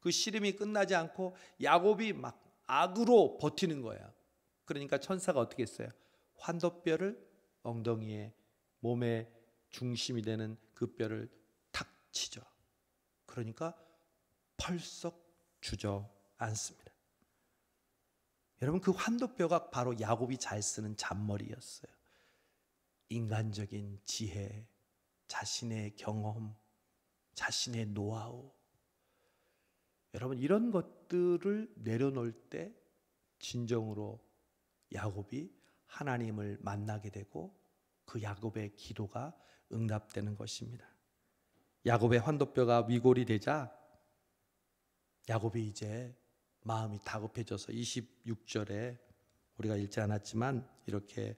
그 씨름이 끝나지 않고 야곱이 막 악으로 버티는 거예요. 그러니까 천사가 어떻게 했어요? 환도뼈를 엉덩이에 몸의 중심이 되는 그 뼈를 탁 치죠. 그러니까 펄썩 주저앉습니다. 여러분, 그 환도뼈가 바로 야곱이 잘 쓰는 잔머리였어요. 인간적인 지혜, 자신의 경험, 자신의 노하우. 여러분, 이런 것들을 내려놓을 때 진정으로 야곱이 하나님을 만나게 되고 그 야곱의 기도가 응답되는 것입니다. 야곱의 환도뼈가 위골이 되자 야곱이 이제 마음이 다급해져서 26절에 우리가 읽지 않았지만 이렇게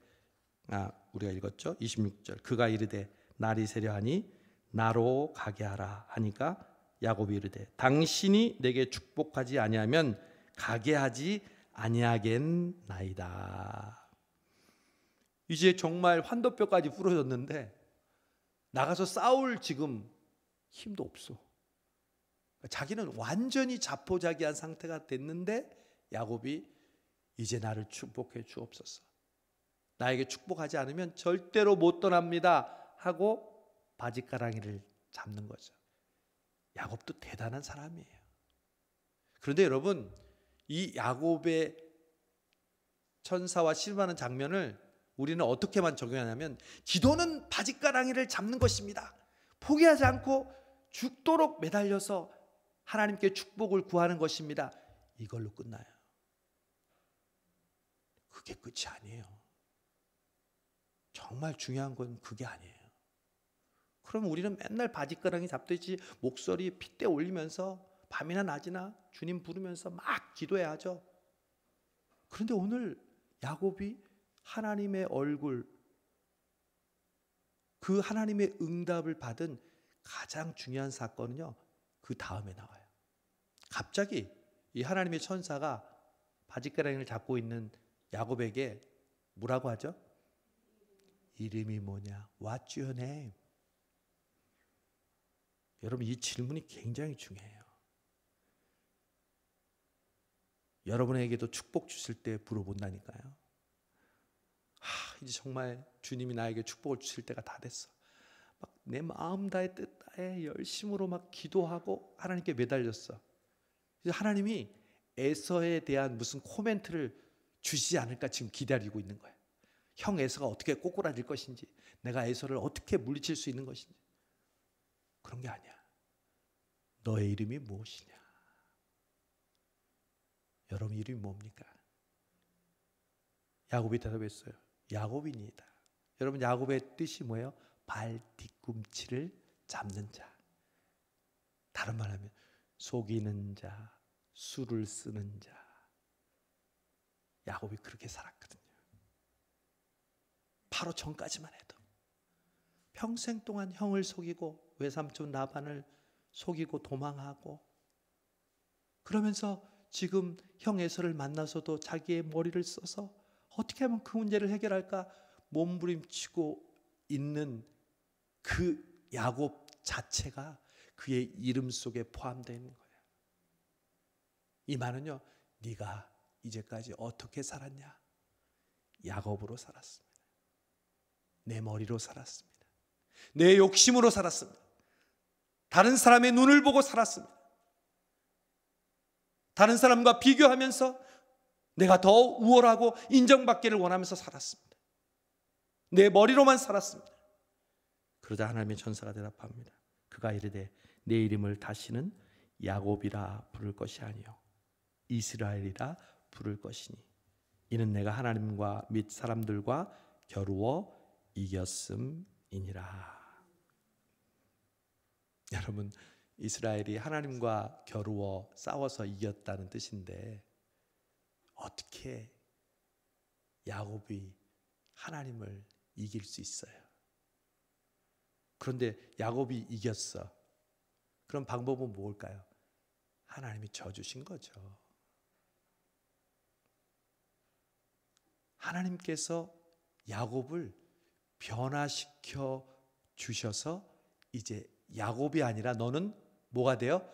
우리가 읽었죠. 26절 그가 이르되 날이 새려하니 나로 가게 하라 하니까 야곱이 이르되 당신이 내게 축복하지 아니하면 가게 하지 아니하겠나이다. 이제 정말 환도뼈까지 부러졌는데 나가서 싸울 지금 힘도 없어. 자기는 완전히 자포자기한 상태가 됐는데 야곱이 이제 나를 축복해 주옵소서. 나에게 축복하지 않으면 절대로 못 떠납니다 하고 바짓가랑이를 잡는 거죠. 야곱도 대단한 사람이에요. 그런데 여러분, 이 야곱의 천사와 씨름하는 장면을 우리는 어떻게만 적용하냐면 기도는 바짓가랑이를 잡는 것입니다. 포기하지 않고 죽도록 매달려서 하나님께 축복을 구하는 것입니다. 이걸로 끝나요. 그게 끝이 아니에요. 정말 중요한 건 그게 아니에요. 그럼 우리는 맨날 바짓가랑이 잡듯이 목소리 핏대 올리면서 밤이나 낮이나 주님 부르면서 막 기도해야 하죠. 그런데 오늘 야곱이 하나님의 얼굴, 그 하나님의 응답을 받은 가장 중요한 사건은요, 그 다음에 나와요. 갑자기 이 하나님의 천사가 바짓가랑이를 잡고 있는 야곱에게 뭐라고 하죠? 이름이 뭐냐? What's your name? 여러분, 이 질문이 굉장히 중요해요. 여러분에게도 축복 주실 때 물어본다니까요. 이제 정말 주님이 나에게 축복을 주실 때가 다 됐어. 막 내 마음 다해 뜻 다해 열심으로 막 기도하고 하나님께 매달렸어. 하나님이 에서에 대한 무슨 코멘트를 주시지 않을까 지금 기다리고 있는 거예요. 형 에서가 어떻게 꼬꾸라질 것인지, 내가 에서를 어떻게 물리칠 수 있는 것인지. 그런 게 아니야. 너의 이름이 무엇이냐? 여러분 이름이 뭡니까? 야곱이 대답했어요. 야곱이니이다. 여러분, 야곱의 뜻이 뭐예요? 발 뒤꿈치를 잡는 자. 다른 말하면 속이는 자, 수를 쓰는 자. 야곱이 그렇게 살았거든요. 바로 전까지만 해도 평생 동안 형을 속이고 외삼촌 라반을 속이고 도망하고, 그러면서 지금 형 에서를 만나서도 자기의 머리를 써서 어떻게 하면 그 문제를 해결할까 몸부림치고 있는 그 야곱 자체가 그의 이름 속에 포함되어 있는 거예요. 이 말은요, 네가 이제까지 어떻게 살았냐? 야곱으로 살았습니다. 내 머리로 살았습니다. 내 욕심으로 살았습니다. 다른 사람의 눈을 보고 살았습니다. 다른 사람과 비교하면서 내가 더 우월하고 인정받기를 원하면서 살았습니다. 내 머리로만 살았습니다. 그러자 하나님의 천사가 대답합니다. 그가 이르되 내 이름을 다시는 야곱이라 부를 것이 아니요 이스라엘이라 부를 것이니 이는 내가 하나님과 및 사람들과 겨루어 이겼음이니라. 여러분, 이스라엘이 하나님과 겨루어 싸워서 이겼다는 뜻인데, 어떻게 야곱이 하나님을 이길 수 있어요? 그런데 야곱이 이겼어. 그럼 방법은 뭘까요? 하나님이 져주신 거죠. 하나님께서 야곱을 변화시켜 주셔서 이제 야곱이 아니라 너는 뭐가 되어?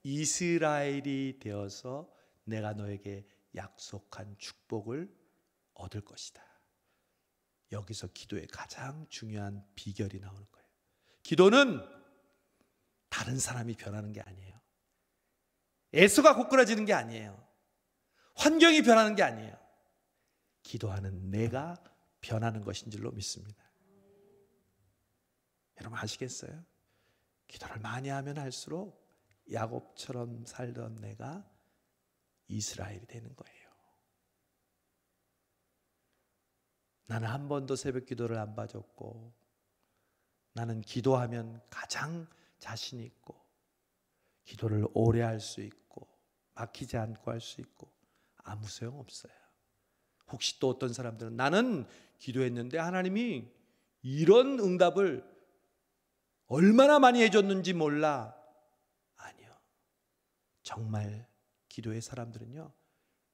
이스라엘이 되어서 내가 너에게 약속한 축복을 얻을 것이다. 여기서 기도의 가장 중요한 비결이 나오는 거예요. 기도는 다른 사람이 변하는 게 아니에요. 에서가 고꾸라지는 게 아니에요. 환경이 변하는 게 아니에요. 기도하는 내가 변하는 것인 줄로 믿습니다. 여러분 아시겠어요? 기도를 많이 하면 할수록 야곱처럼 살던 내가 이스라엘이 되는 거예요. 나는 한 번도 새벽 기도를 안 빠졌고, 나는 기도하면 가장 자신 있고, 기도를 오래 할 수 있고, 막히지 않고 할 수 있고, 아무 소용 없어요. 혹시 또 어떤 사람들은 나는 기도했는데 하나님이 이런 응답을 얼마나 많이 해줬는지 몰라. 아니요. 정말 기도의 사람들은요,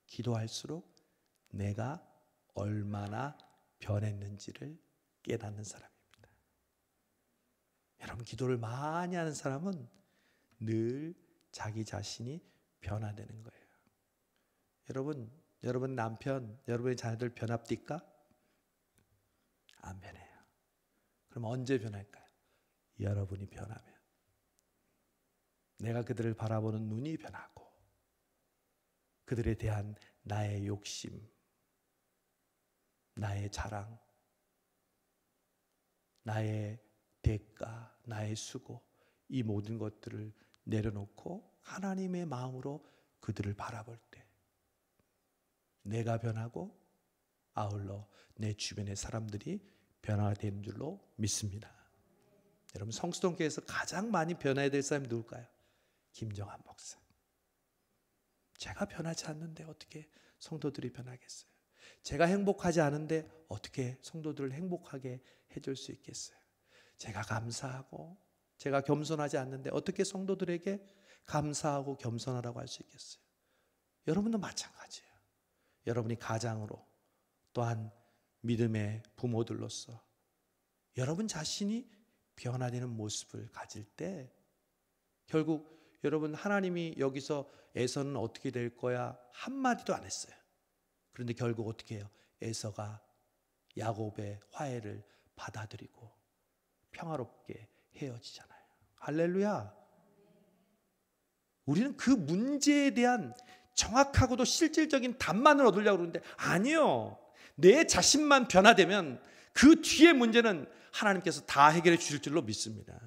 기도할수록 내가 얼마나 변했는지를 깨닫는 사람입니다. 여러분, 기도를 많이 하는 사람은 늘 자기 자신이 변화되는 거예요. 여러분 남편, 여러분의 자녀들 변합니까? 안 변해요. 그럼 언제 변할까요? 여러분이 변하면. 내가 그들을 바라보는 눈이 변하고, 그들에 대한 나의 욕심, 나의 자랑, 나의 대가, 나의 수고, 이 모든 것들을 내려놓고 하나님의 마음으로 그들을 바라볼 때 내가 변하고 아울러 내 주변의 사람들이 변화가 되는 줄로 믿습니다. 여러분, 성수동교회에서 가장 많이 변화해야 될 사람이 누굴까요? 김정한 목사. 제가 변하지 않는데 어떻게 성도들이 변하겠어요? 제가 행복하지 않은데 어떻게 성도들을 행복하게 해줄 수 있겠어요? 제가 감사하고 제가 겸손하지 않는데 어떻게 성도들에게 감사하고 겸손하라고 할 수 있겠어요? 여러분도 마찬가지예요. 여러분이 가장으로 또한 믿음의 부모들로서 여러분 자신이 변화되는 모습을 가질 때 결국 여러분, 하나님이 여기서 에서는 어떻게 될 거야 한마디도 안 했어요. 그런데 결국 어떻게 해요? 에서가 야곱의 화해를 받아들이고 평화롭게 헤어지잖아요. 할렐루야. 우리는 그 문제에 대한 정확하고도 실질적인 답만을 얻으려고 그러는데 아니요. 내 자신만 변화되면 그 뒤의 문제는 하나님께서 다 해결해 주실 줄로 믿습니다.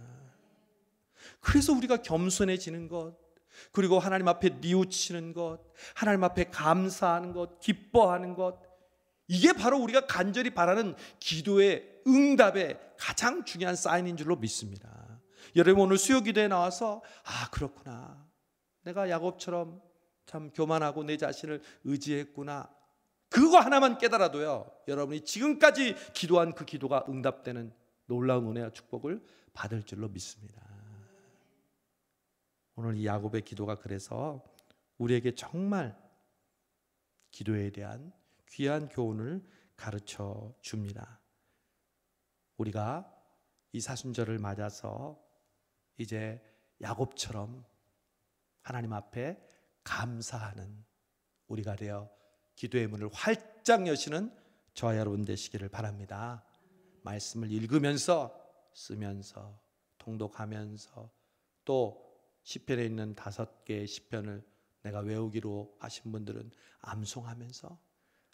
그래서 우리가 겸손해지는 것, 그리고 하나님 앞에 뉘우치는 것, 하나님 앞에 감사하는 것, 기뻐하는 것, 이게 바로 우리가 간절히 바라는 기도의 응답의 가장 중요한 사인인 줄로 믿습니다. 여러분, 오늘 수요 기도에 나와서 그렇구나, 내가 야곱처럼 참 교만하고 내 자신을 의지했구나, 그거 하나만 깨달아도요, 여러분이 지금까지 기도한 그 기도가 응답되는 놀라운 은혜와 축복을 받을 줄로 믿습니다. 오늘 이 야곱의 기도가 그래서 우리에게 정말 기도에 대한 귀한 교훈을 가르쳐 줍니다. 우리가 이 사순절을 맞아서 이제 야곱처럼 하나님 앞에 감사하는 우리가 되어 기도의 문을 활짝 여시는 저와 여러분 되시기를 바랍니다. 말씀을 읽으면서, 쓰면서, 통독하면서, 또 시편에 있는 5개의 시편을 내가 외우기로 하신 분들은 암송하면서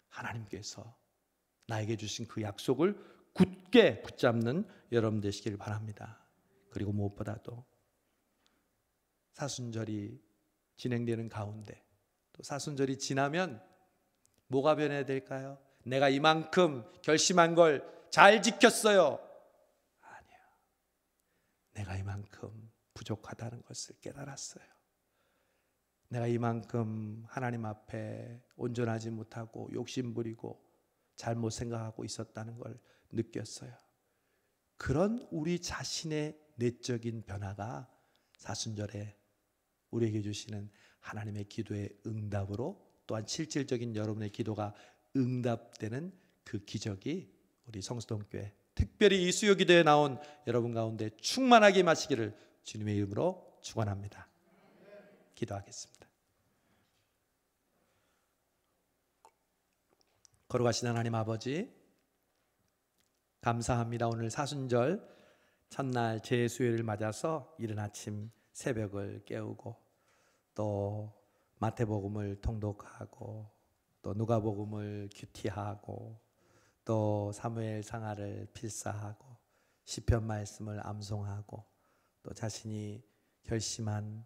하나님께서 나에게 주신 그 약속을 굳게 붙잡는 여러분 되시기를 바랍니다. 그리고 무엇보다도 사순절이 진행되는 가운데, 또 사순절이 지나면 뭐가 변해야 될까요? 내가 이만큼 결심한 걸 잘 지켰어요. 아니요. 내가 이만큼 부족하다는 것을 깨달았어요. 내가 이만큼 하나님 앞에 온전하지 못하고 욕심부리고 잘못 생각하고 있었다는 걸 느꼈어요. 그런 우리 자신의 내적인 변화가 사순절에 우리에게 주시는 하나님의 기도의 응답으로, 또한 실질적인 여러분의 기도가 응답되는 그 기적이 우리 성수동교회, 특별히 이 수요 기도에 나온 여러분 가운데 충만하게 임하시기를 주님의 이름으로 축원합니다. 기도하겠습니다. 거룩하신 하나님 아버지, 감사합니다. 오늘 사순절 첫날 제수요일을 맞아서 이른 아침 새벽을 깨우고, 또 마태복음을 통독하고, 또 누가복음을 큐티하고, 또 사무엘 상하를 필사하고, 시편 말씀을 암송하고, 또 자신이 결심한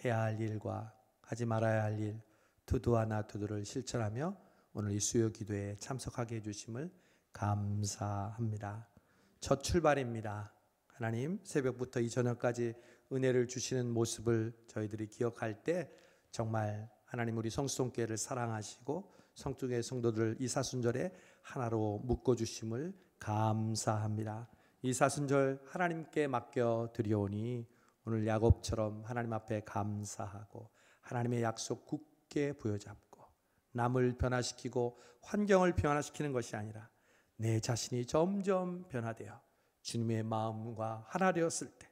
해야 할 일과 하지 말아야 할 일 두두 하나 두두를 실천하며 오늘 이 수요 기도에 참석하게 해주심을 감사합니다. 첫 출발입니다. 하나님, 새벽부터 이 저녁까지 은혜를 주시는 모습을 저희들이 기억할 때 정말 하나님, 우리 성수동교회를 사랑하시고 성중의 성도들 이 사순절에 하나로 묶어주심을 감사합니다. 이 사순절 하나님께 맡겨드리오니 오늘 야곱처럼 하나님 앞에 감사하고 하나님의 약속 굳게 부여잡고 남을 변화시키고 환경을 변화시키는 것이 아니라 내 자신이 점점 변화되어 주님의 마음과 하나 되었을 때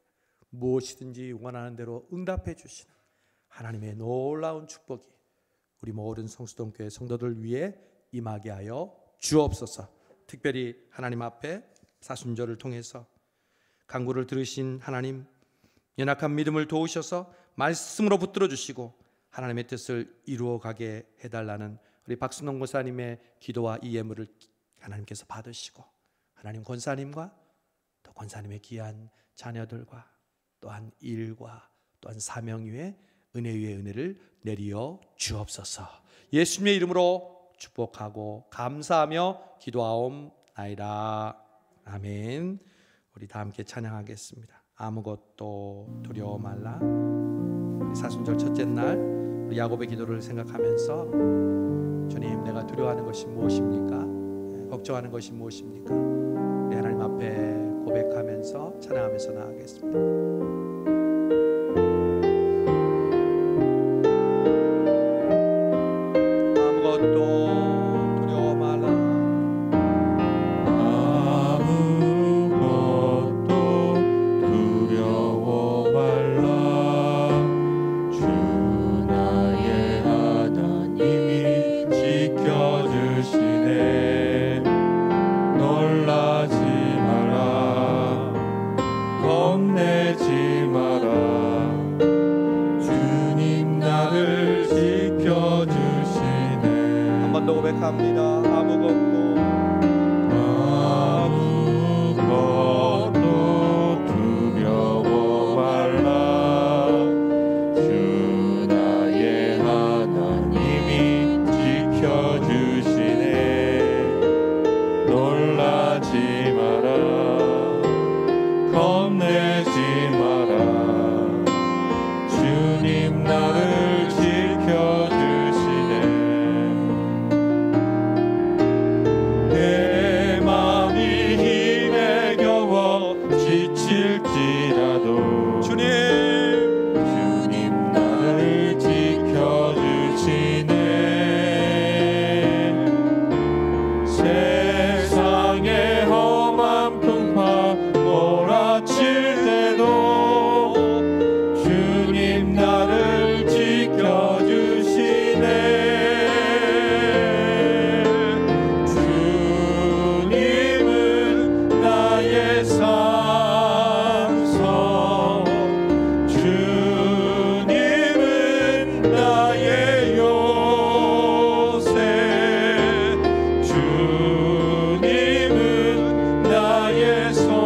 무엇이든지 원하는 대로 응답해 주시는 하나님의 놀라운 축복이 우리 모든 성수동교회 성도들 위해 임하게 하여 주옵소서. 특별히 하나님 앞에 사순절을 통해서 간구를 들으신 하나님, 연약한 믿음을 도우셔서 말씀으로 붙들어 주시고 하나님의 뜻을 이루어가게 해달라는 우리 박순동 권사님의 기도와 이 예물을 하나님께서 받으시고 하나님 권사님과 또 권사님의 귀한 자녀들과 또한 일과 또한 사명 위에 은혜 위에 은혜를 내리어 주옵소서. 예수님의 이름으로 축복하고 감사하며 기도하옵나이다. 아멘. 우리 다 함께 찬양하겠습니다. 아무것도 두려워 말라. 우리 사순절 첫째 날 우리 야곱의 기도를 생각하면서 주님, 내가 두려워하는 것이 무엇입니까? 걱정하는 것이 무엇입니까? 우리 하나님 앞에 고백하면서 찬양하면서 나아가겠습니다. 아무것도 두려워 말라. 아무것도 두려워 말라. 주 나의 하나님이 지켜주시네. 놀라지 마라. 겁내지 마라. 주님 나를 지켜주시네. 한 번 더 고백합니다. 아무것도 두려워 말라. 주 나의 하나님이 지켜주시네. 놀라지 마라. 겁내지 마라. 주님 나를 지켜주시네. 내 맘이 힘에 겨워 지칠지라도 주님 나를 지켜주시네. 세상의 험한 풍파 몰아칠 때도 주님 나를 지켜주시네. 주님은 나의 산성, 주님은 나의 요새, 주님은 나의 소망,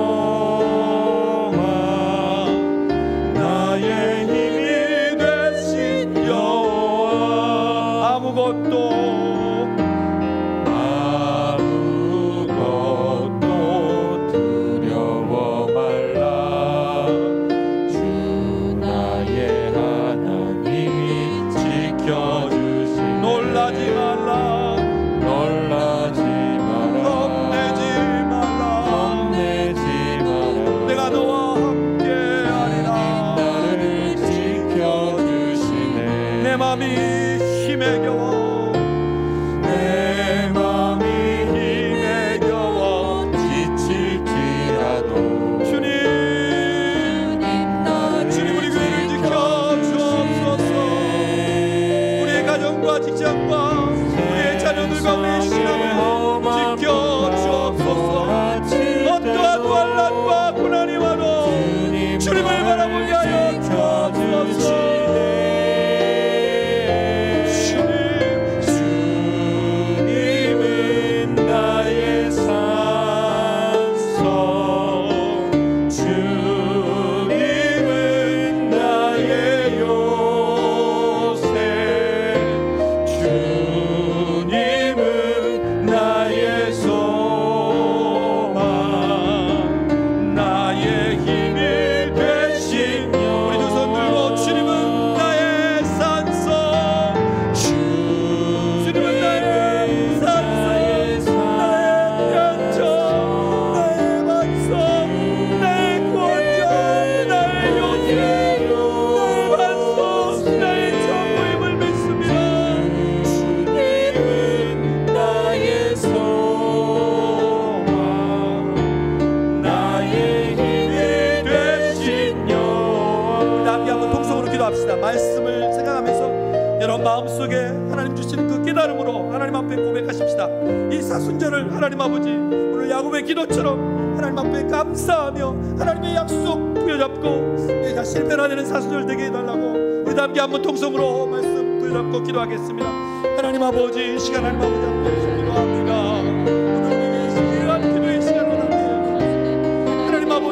나의 힘이 되신 여호와. 아무것도 두려워 말라. 주 나의 하나님이 지켜주시네. 놀라지 말라. 놀라지 마라. 겁내지 마라. 겁내지 마라. 내가 너와 함께하리라. 나를 지켜주시네. 내 맘이 힘에 겨워. 내 맘이 힘에 겨워 지칠지라도 주님 우리 교회를 지켜주옵소서. 우리의 가정과 직장과 우리의 자녀들과 우리의 신앙을 지켜주옵소서. 어떠한 환난과 고난이 와도 주님을 바라보게 하여 주옵소서. 주님은 나의 산성, 주님은 나의 요새, 주님은 나의 소망, 나의 힘이 되신 여. 우리 두 손 들고 주님은 나의 산성, 주님은 나의 산성, 나의 양처, 나의 반성, 나의 구원자, 나의 요새, 나의 반성, 나의 전부임을 믿습니다. 주님은 나의 소망, 나의 힘이 되신 여호와. 우리 함께 한번 통성으로 기도합시다. 말씀을 생각하면서 여러분 마음속에 하나님 주시는 그 깨달음으로 하나님 앞에 고백하십시다. 이 사순절을 하나님 아버지 오늘 야곱의 기도처럼 하나님 앞에 감사하며 하나님의 약속 부여잡고 내가 실패하는 사순절 되게 해달라고 우리 함께 한번 통성으로 말씀 부여잡고 기도하겠습니다. 하나님 아버지 이 시간 하나님 아버지 앞에 기도합니다. 오늘 우리의 귀한 기도의 시간을 함께 하나님 아버지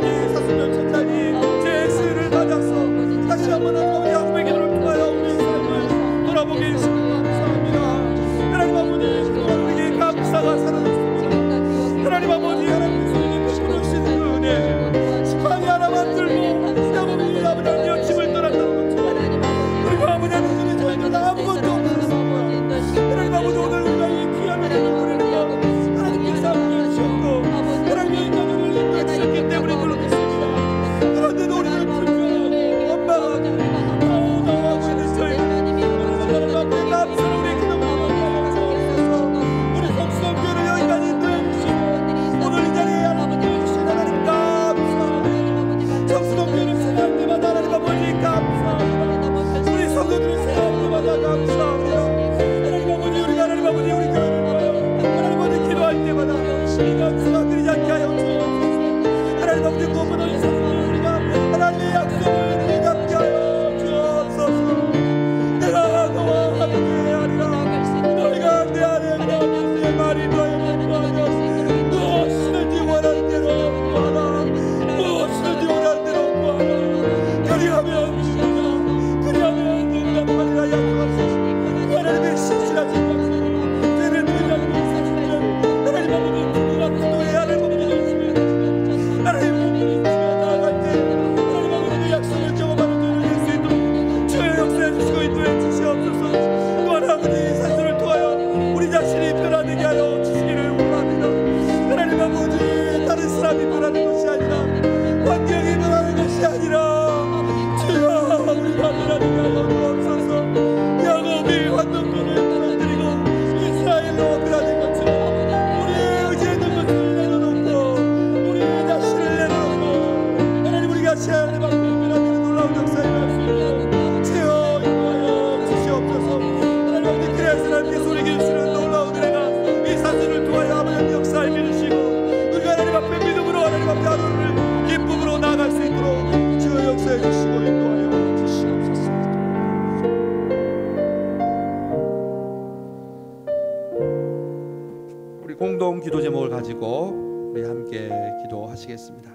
공동 기도 제목을 가지고 우리 함께 기도하시겠습니다.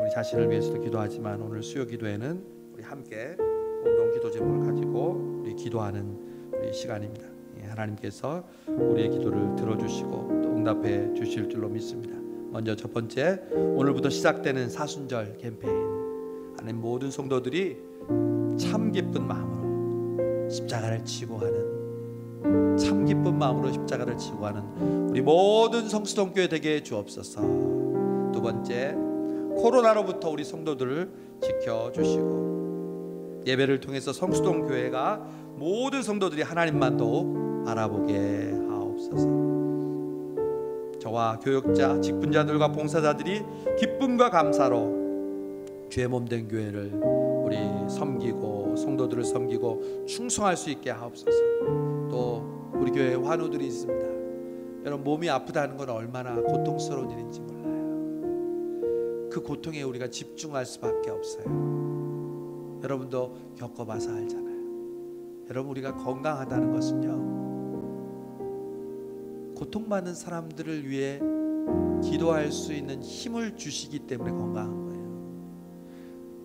우리 자신을 위해서도 기도하지만 오늘 수요 기도에는 우리 함께 공동 기도 제목을 가지고 우리 기도하는 우리 시간입니다. 하나님께서 우리의 기도를 들어주시고 또 응답해 주실 줄로 믿습니다. 먼저 첫 번째, 오늘부터 시작되는 사순절 캠페인, 하나님 모든 성도들이 참 기쁜 마음으로 십자가를 지고 하는, 참 기쁜 마음으로 십자가를 지고 하는 우리 모든 성수동교회 되게 주옵소서. 두 번째, 코로나로부터 우리 성도들을 지켜주시고 예배를 통해서 성수동교회가 모든 성도들이 하나님만 더욱 바라보게 하옵소서. 저와 교역자, 직분자들과 봉사자들이 기쁨과 감사로 주의 몸된 교회를 우리 섬기고 성도들을 섬기고 충성할 수 있게 하옵소서. 또 우리 교회에 환우들이 있습니다. 여러분, 몸이 아프다는 건 얼마나 고통스러운 일인지 몰라요. 그 고통에 우리가 집중할 수밖에 없어요. 여러분도 겪어봐서 알잖아요. 여러분, 우리가 건강하다는 것은요, 고통받는 사람들을 위해 기도할 수 있는 힘을 주시기 때문에 건강한 거예요.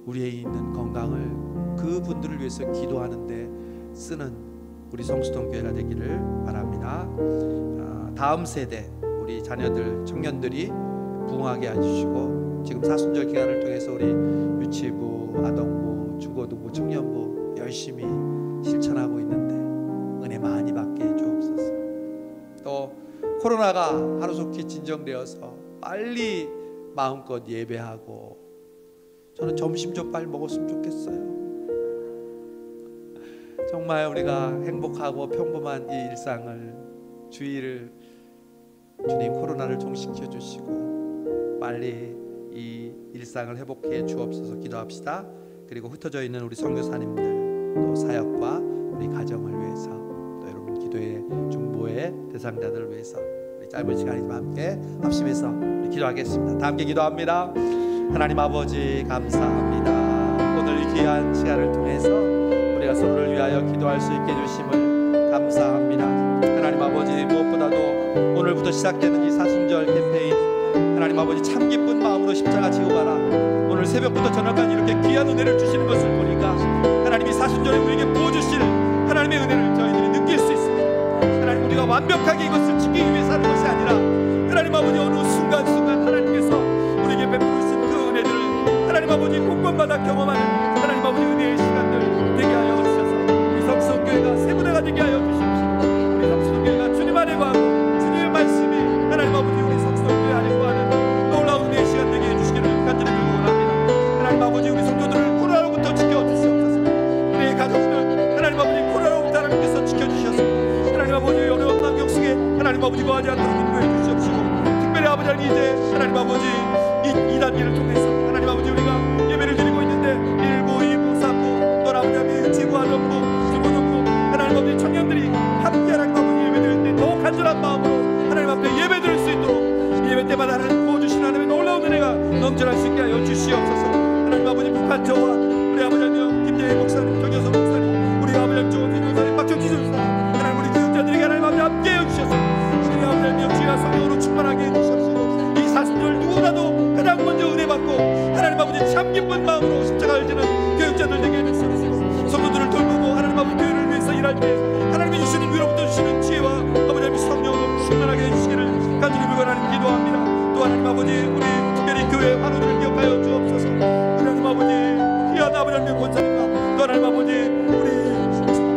우리에 있는 건강을 그분들을 위해서 기도하는데 쓰는 우리 성수동교회가 되기를 바랍니다. 다음 세대 우리 자녀들, 청년들이 부흥하게 해주시고 지금 사순절 기간을 통해서 우리 유치부, 아동부, 중고등부, 청년부 열심히 실천하고 있는데 은혜 많이 받게 해주옵소서. 또 코로나가 하루속히 진정되어서 빨리 마음껏 예배하고, 저는 점심 좀 빨리 먹었으면 좋겠어요. 정말 우리가 행복하고 평범한 이 일상을, 주의를 주님 코로나를 종식해 주시고 빨리 이 일상을 회복해 주옵소서. 기도합시다. 그리고 흩어져 있는 우리 선교사님들, 또 사역과 우리 가정을 위해서, 또 여러분 기도의 중보의 대상자들을 위해서 우리 짧은 시간이지만 함께 합심해서 우리 기도하겠습니다. 다 함께 기도합니다. 하나님 아버지, 감사합니다. 오늘 이 귀한 시간을 통해서 우리가 서로를 위하여 기도할 수 있게 해주심을 감사합니다. 하나님 아버지, 무엇보다도 오늘부터 시작되는 이 사순절 캠페인, 하나님 아버지 참 기쁜 마음으로 십자가 지고 가라. 오늘 새벽부터 저녁까지 이렇게 귀한 은혜를 주시는 것을 보니까 하나님이 사순절에 우리에게 부어주실 하나님의 은혜를 저희들이 느낄 수 있습니다. 하나님, 우리가 완벽하게 이것을 지키기 위해서 하는 것이 아니라 하나님 아버지 어느 순간순간 하나님께서 우리에게 베푸신 그 은혜들을 하나님 아버지 곳곳마다 경험하는 하나님 아버지 은혜의 시간들 되게 하여 주셔서 우리 성수동교회가 세분화가 되게 하여 주시옵시고, 우리 성수동교회가 주님 안에 거하고 주님의 말씀이 하나님 아버지 우리 성수동교회 안에 거하는 놀라운 은혜의 시간 되게 해주시기를 간절히 빌고 원합니다. 하나님 아버지, 우리 성도들을 코로나로부터 지켜주시옵소서. 우리의 가족들 하나님 아버지 코로나로부터 하나님께서 지켜주셔서 하나님 아버지 어려운 환경 속에 하나님 아버지 거하지 않도록 인도해 주시옵시고, 특별히 아버지 이제 하나님 아버지 이 단계를 통해서 하나님 아버지 우리가 예배를 드리고 있는데 1부, 2부, 3부, 또 아버지 유치부, 아동부, 중고등부 하나님 아버지 청년들이 함께 하나님 아버지 예배 드릴 때 더욱 간절한 마음으로 하나님 앞에 예배 드릴 수 있도록 예배 때마다 하나님 부어주신 하나님의 놀라운 은혜가 넘쳐날 수 있게 하여 주시옵소서. 하나님 아버지 북한저와 우리 아버지 김재희 목사님, 정여서 목사님, 우리 아버지 조원진 목사님, 박정지 목사님, 하나님 우리 교육자들에게 하나님 아버지 함께 해주셔서 우리 아버지 주와 성령으로 충만하게 해주시옵소서. 이 사순절 누구라도 가장 먼저 은혜 받고 하나님 아버지 참 기쁜 마음으로 십자가를 지는 교육자들 되게 해주시옵소서. 성도들을 돌보고 하나님 아버지 교회를 위해서 일할 때 하나님이 주시는 위로부터 주시는 지혜와 아버지 성령으로 충만하게 해주시기를 간절히 빌고 하나님 기도합니다. 또 하나님 아버지 우리 특별히 교회 환우들을 기억하여 주옵소서. 하나님 아버지 귀한 아버지 권사님과 또 하나님 아버지 우리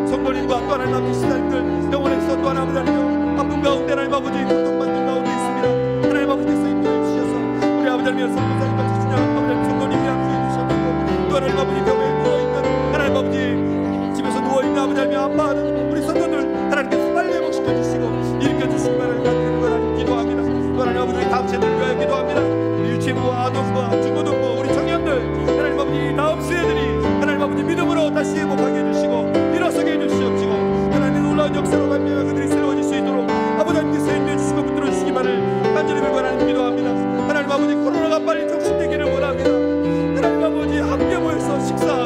성도님과 또 하나님 아버지 시사님들 병원에서 또 하나님 아버지 아픈 가운데 하나님 아버지 고통받는 가운데 있습니다. 하나님 아버지께서 인도해 주셔서 우리 아버지 하나님 성도님과 주시냐 아버지 성도님이 함께해 주셨고, 또 하나님 아버지 병원에 누워있는 하나님 아버지 집에서 누워있는 아버지 하나님 아파하는 우리 성도들 하나님께서 빨리 회복시켜 주시고 일으켜 주시기를 간절히 하나님 기도합니다. 또 하나님 아버지 다음 세대를 위하여 기도합니다. 우리 유치부와 아동부와 중고등부 우리 청년들 하나님 아버지 다음 세대들이 하나님 아버지 믿음으로 다시 회복하게 해주시고 일어서게 해주시옵시고, 하나님의 놀라운 역사로 말미암아 그들이 새로워질 수 있도록 아버지 하나님께서 인도해 주시고 붙들어 주시기만을 간절히 빌고 하나님 기도합니다. 하나님 아버지 코로나가 빨리 종식되기를 원합니다. 하나님 아버지 함께 모여서 식사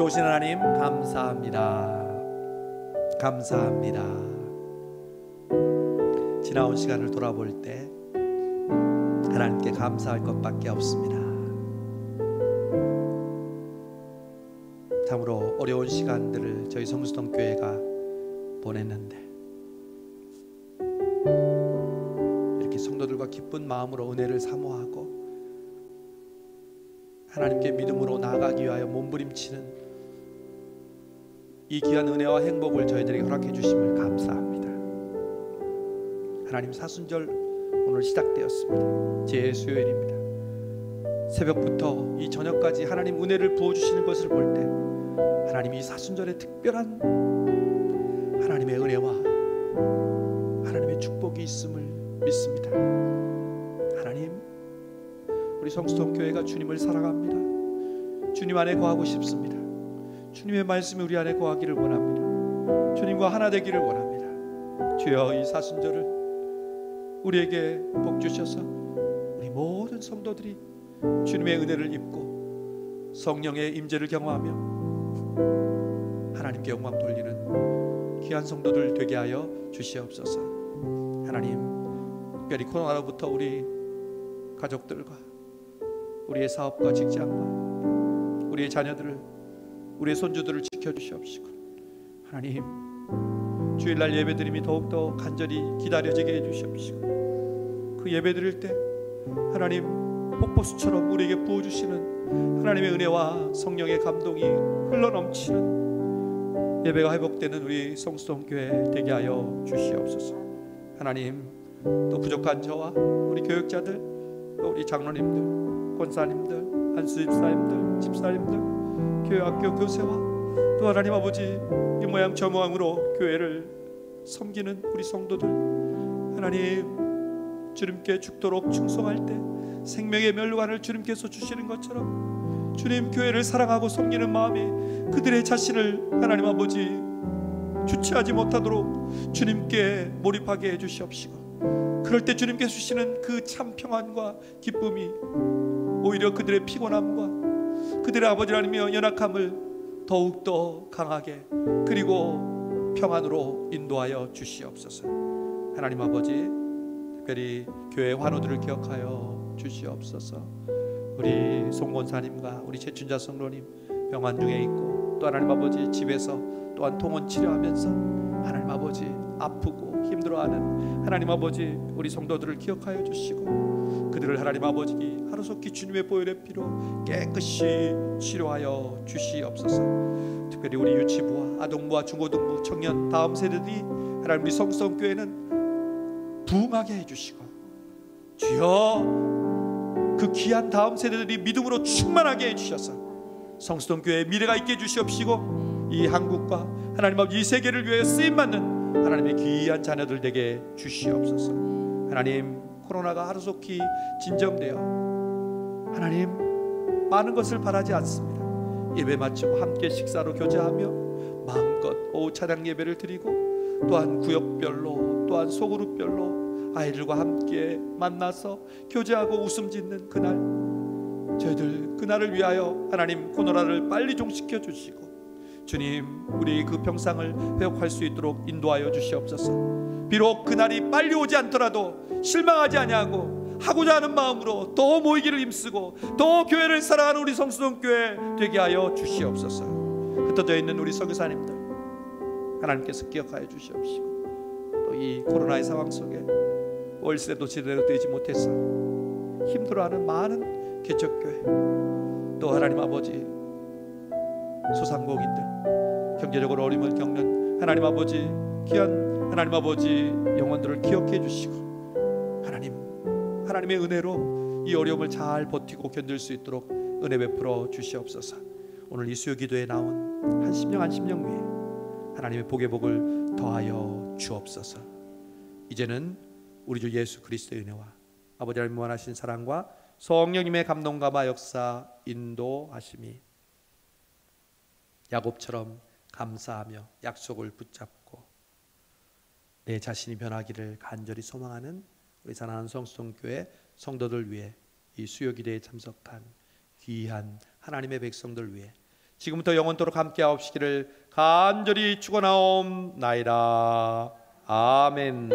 좋으신 하나님 감사합니다. 감사합니다. 지나온 시간을 돌아볼 때 하나님께 감사할 것밖에 없습니다. 참으로 어려운 시간들을 저희 성수동 교회가 보냈는데 이렇게 성도들과 기쁜 마음으로 은혜를 사모하고 하나님께 믿음으로 나아가기 위하여 몸부림치는 이 귀한 은혜와 행복을 저희들에게 허락해 주심을 감사합니다. 하나님, 사순절 오늘 시작되었습니다. 제 수요일입니다. 새벽부터 이 저녁까지 하나님 은혜를 부어주시는 것을 볼 때 하나님 이 사순절에 특별한 하나님의 은혜와 하나님의 축복이 있음을 믿습니다. 하나님, 우리 성수동 교회가 주님을 사랑합니다. 주님 안에 거하고 싶습니다. 주님의 말씀이 우리 안에 거하기를 원합니다. 주님과 하나 되기를 원합니다. 주여, 이 사순절을 우리에게 복 주셔서 우리 모든 성도들이 주님의 은혜를 입고 성령의 임재를 경험하며 하나님께 영광 돌리는 귀한 성도들 되게 하여 주시옵소서. 하나님, 특별히 코로나로부터 우리 가족들과 우리의 사업과 직장과 우리의 자녀들을, 우리의 손주들을 지켜주시옵시고, 하나님 주일날 예배드림이 더욱더 간절히 기다려지게 해주시옵시고, 그 예배드릴 때 하나님 폭포수처럼 우리에게 부어주시는 하나님의 은혜와 성령의 감동이 흘러넘치는 예배가 회복되는 우리 성수동 교회 되게 하여 주시옵소서. 하나님, 또 부족한 저와 우리 교육자들, 또 우리 장로님들, 권사님들, 안수집사님들, 집사님들, 교회학교 교세와 또 하나님 아버지 이 모양 저 모양으로 교회를 섬기는 우리 성도들, 하나님 주님께 죽도록 충성할 때 생명의 멸관을 주님께서 주시는 것처럼 주님 교회를 사랑하고 섬기는 마음이 그들의 자신을 하나님 아버지 주체하지 못하도록 주님께 몰입하게 해주시옵시고, 그럴 때 주님께서 주시는 그 참 평안과 기쁨이 오히려 그들의 피곤함과 그들의 아버지 하나님의 연약함을 더욱더 강하게 그리고 평안으로 인도하여 주시옵소서. 하나님 아버지, 특별히 교회 환우들을 기억하여 주시옵소서. 우리 송권사님과 우리 최춘자 성로님 병환 중에 있고, 또 하나님 아버지 집에서 또한 통원 치료하면서 하나님 아버지 아프고 힘들어하는 하나님 아버지 우리 성도들을 기억하여 주시고, 그들을 하나님 아버지 하루속히 주님의 보혈의 피로 깨끗이 치료하여 주시옵소서. 특별히 우리 유치부와 아동부와 중고등부 청년 다음 세대들이 하나님 우리 성수동 교회는 부흥하게 해주시고, 주여 그 귀한 다음 세대들이 믿음으로 충만하게 해주셔서 성수동 교회에 미래가 있게 해주시옵시고, 이 한국과 하나님 아버지 이 세계를 위해 쓰임받는 하나님의 귀한 자녀들 되게 주시옵소서. 하나님, 코로나가 하루속히 진정되어 하나님 많은 것을 바라지 않습니다. 예배 마치고 함께 식사로 교제하며 마음껏 오후 찬양 예배를 드리고, 또한 구역별로 또한 소그룹별로 아이들과 함께 만나서 교제하고 웃음 짓는 그날, 저희들 그날을 위하여 하나님 코로나를 빨리 종식해 주시고 주님 우리 그 병상을 회복할 수 있도록 인도하여 주시옵소서. 비록 그날이 빨리 오지 않더라도 실망하지 아니하고 하고자 하는 마음으로 더 모이기를 힘쓰고 더 교회를 사랑하는 우리 성수동 교회 되게 하여 주시옵소서. 흩어져 있는 우리 선교사님들 하나님께서 기억하여 주시옵시고, 또 이 코로나의 상황 속에 월세도 제대로 되지 못해서 힘들어하는 많은 개척교회, 또 하나님 아버지 소상공인들, 경제적으로 어려움을 겪는 하나님 아버지 귀한 하나님 아버지 영혼들을 기억해 주시고, 하나님의 은혜로 이 어려움을 잘 버티고 견딜 수 있도록 은혜 베풀어 주시옵소서. 오늘 이 수요 기도에 나온 한 심령 한 심령 위에 하나님의 복의 복을 더하여 주옵소서. 이제는 우리 주 예수 그리스도의 은혜와 아버지 하나님 무한하신 사랑과 성령님의 감동감화 역사 인도하심이 야곱처럼 감사하며 약속을 붙잡고 내 자신이 변하기를 간절히 소망하는 우리 사랑하는 성수동 교회 성도들 위해 이 수요 기도에 참석한 귀한 하나님의 백성들 위해 지금부터 영원토록 함께하옵시기를 간절히 축원하옵나이다. 아멘.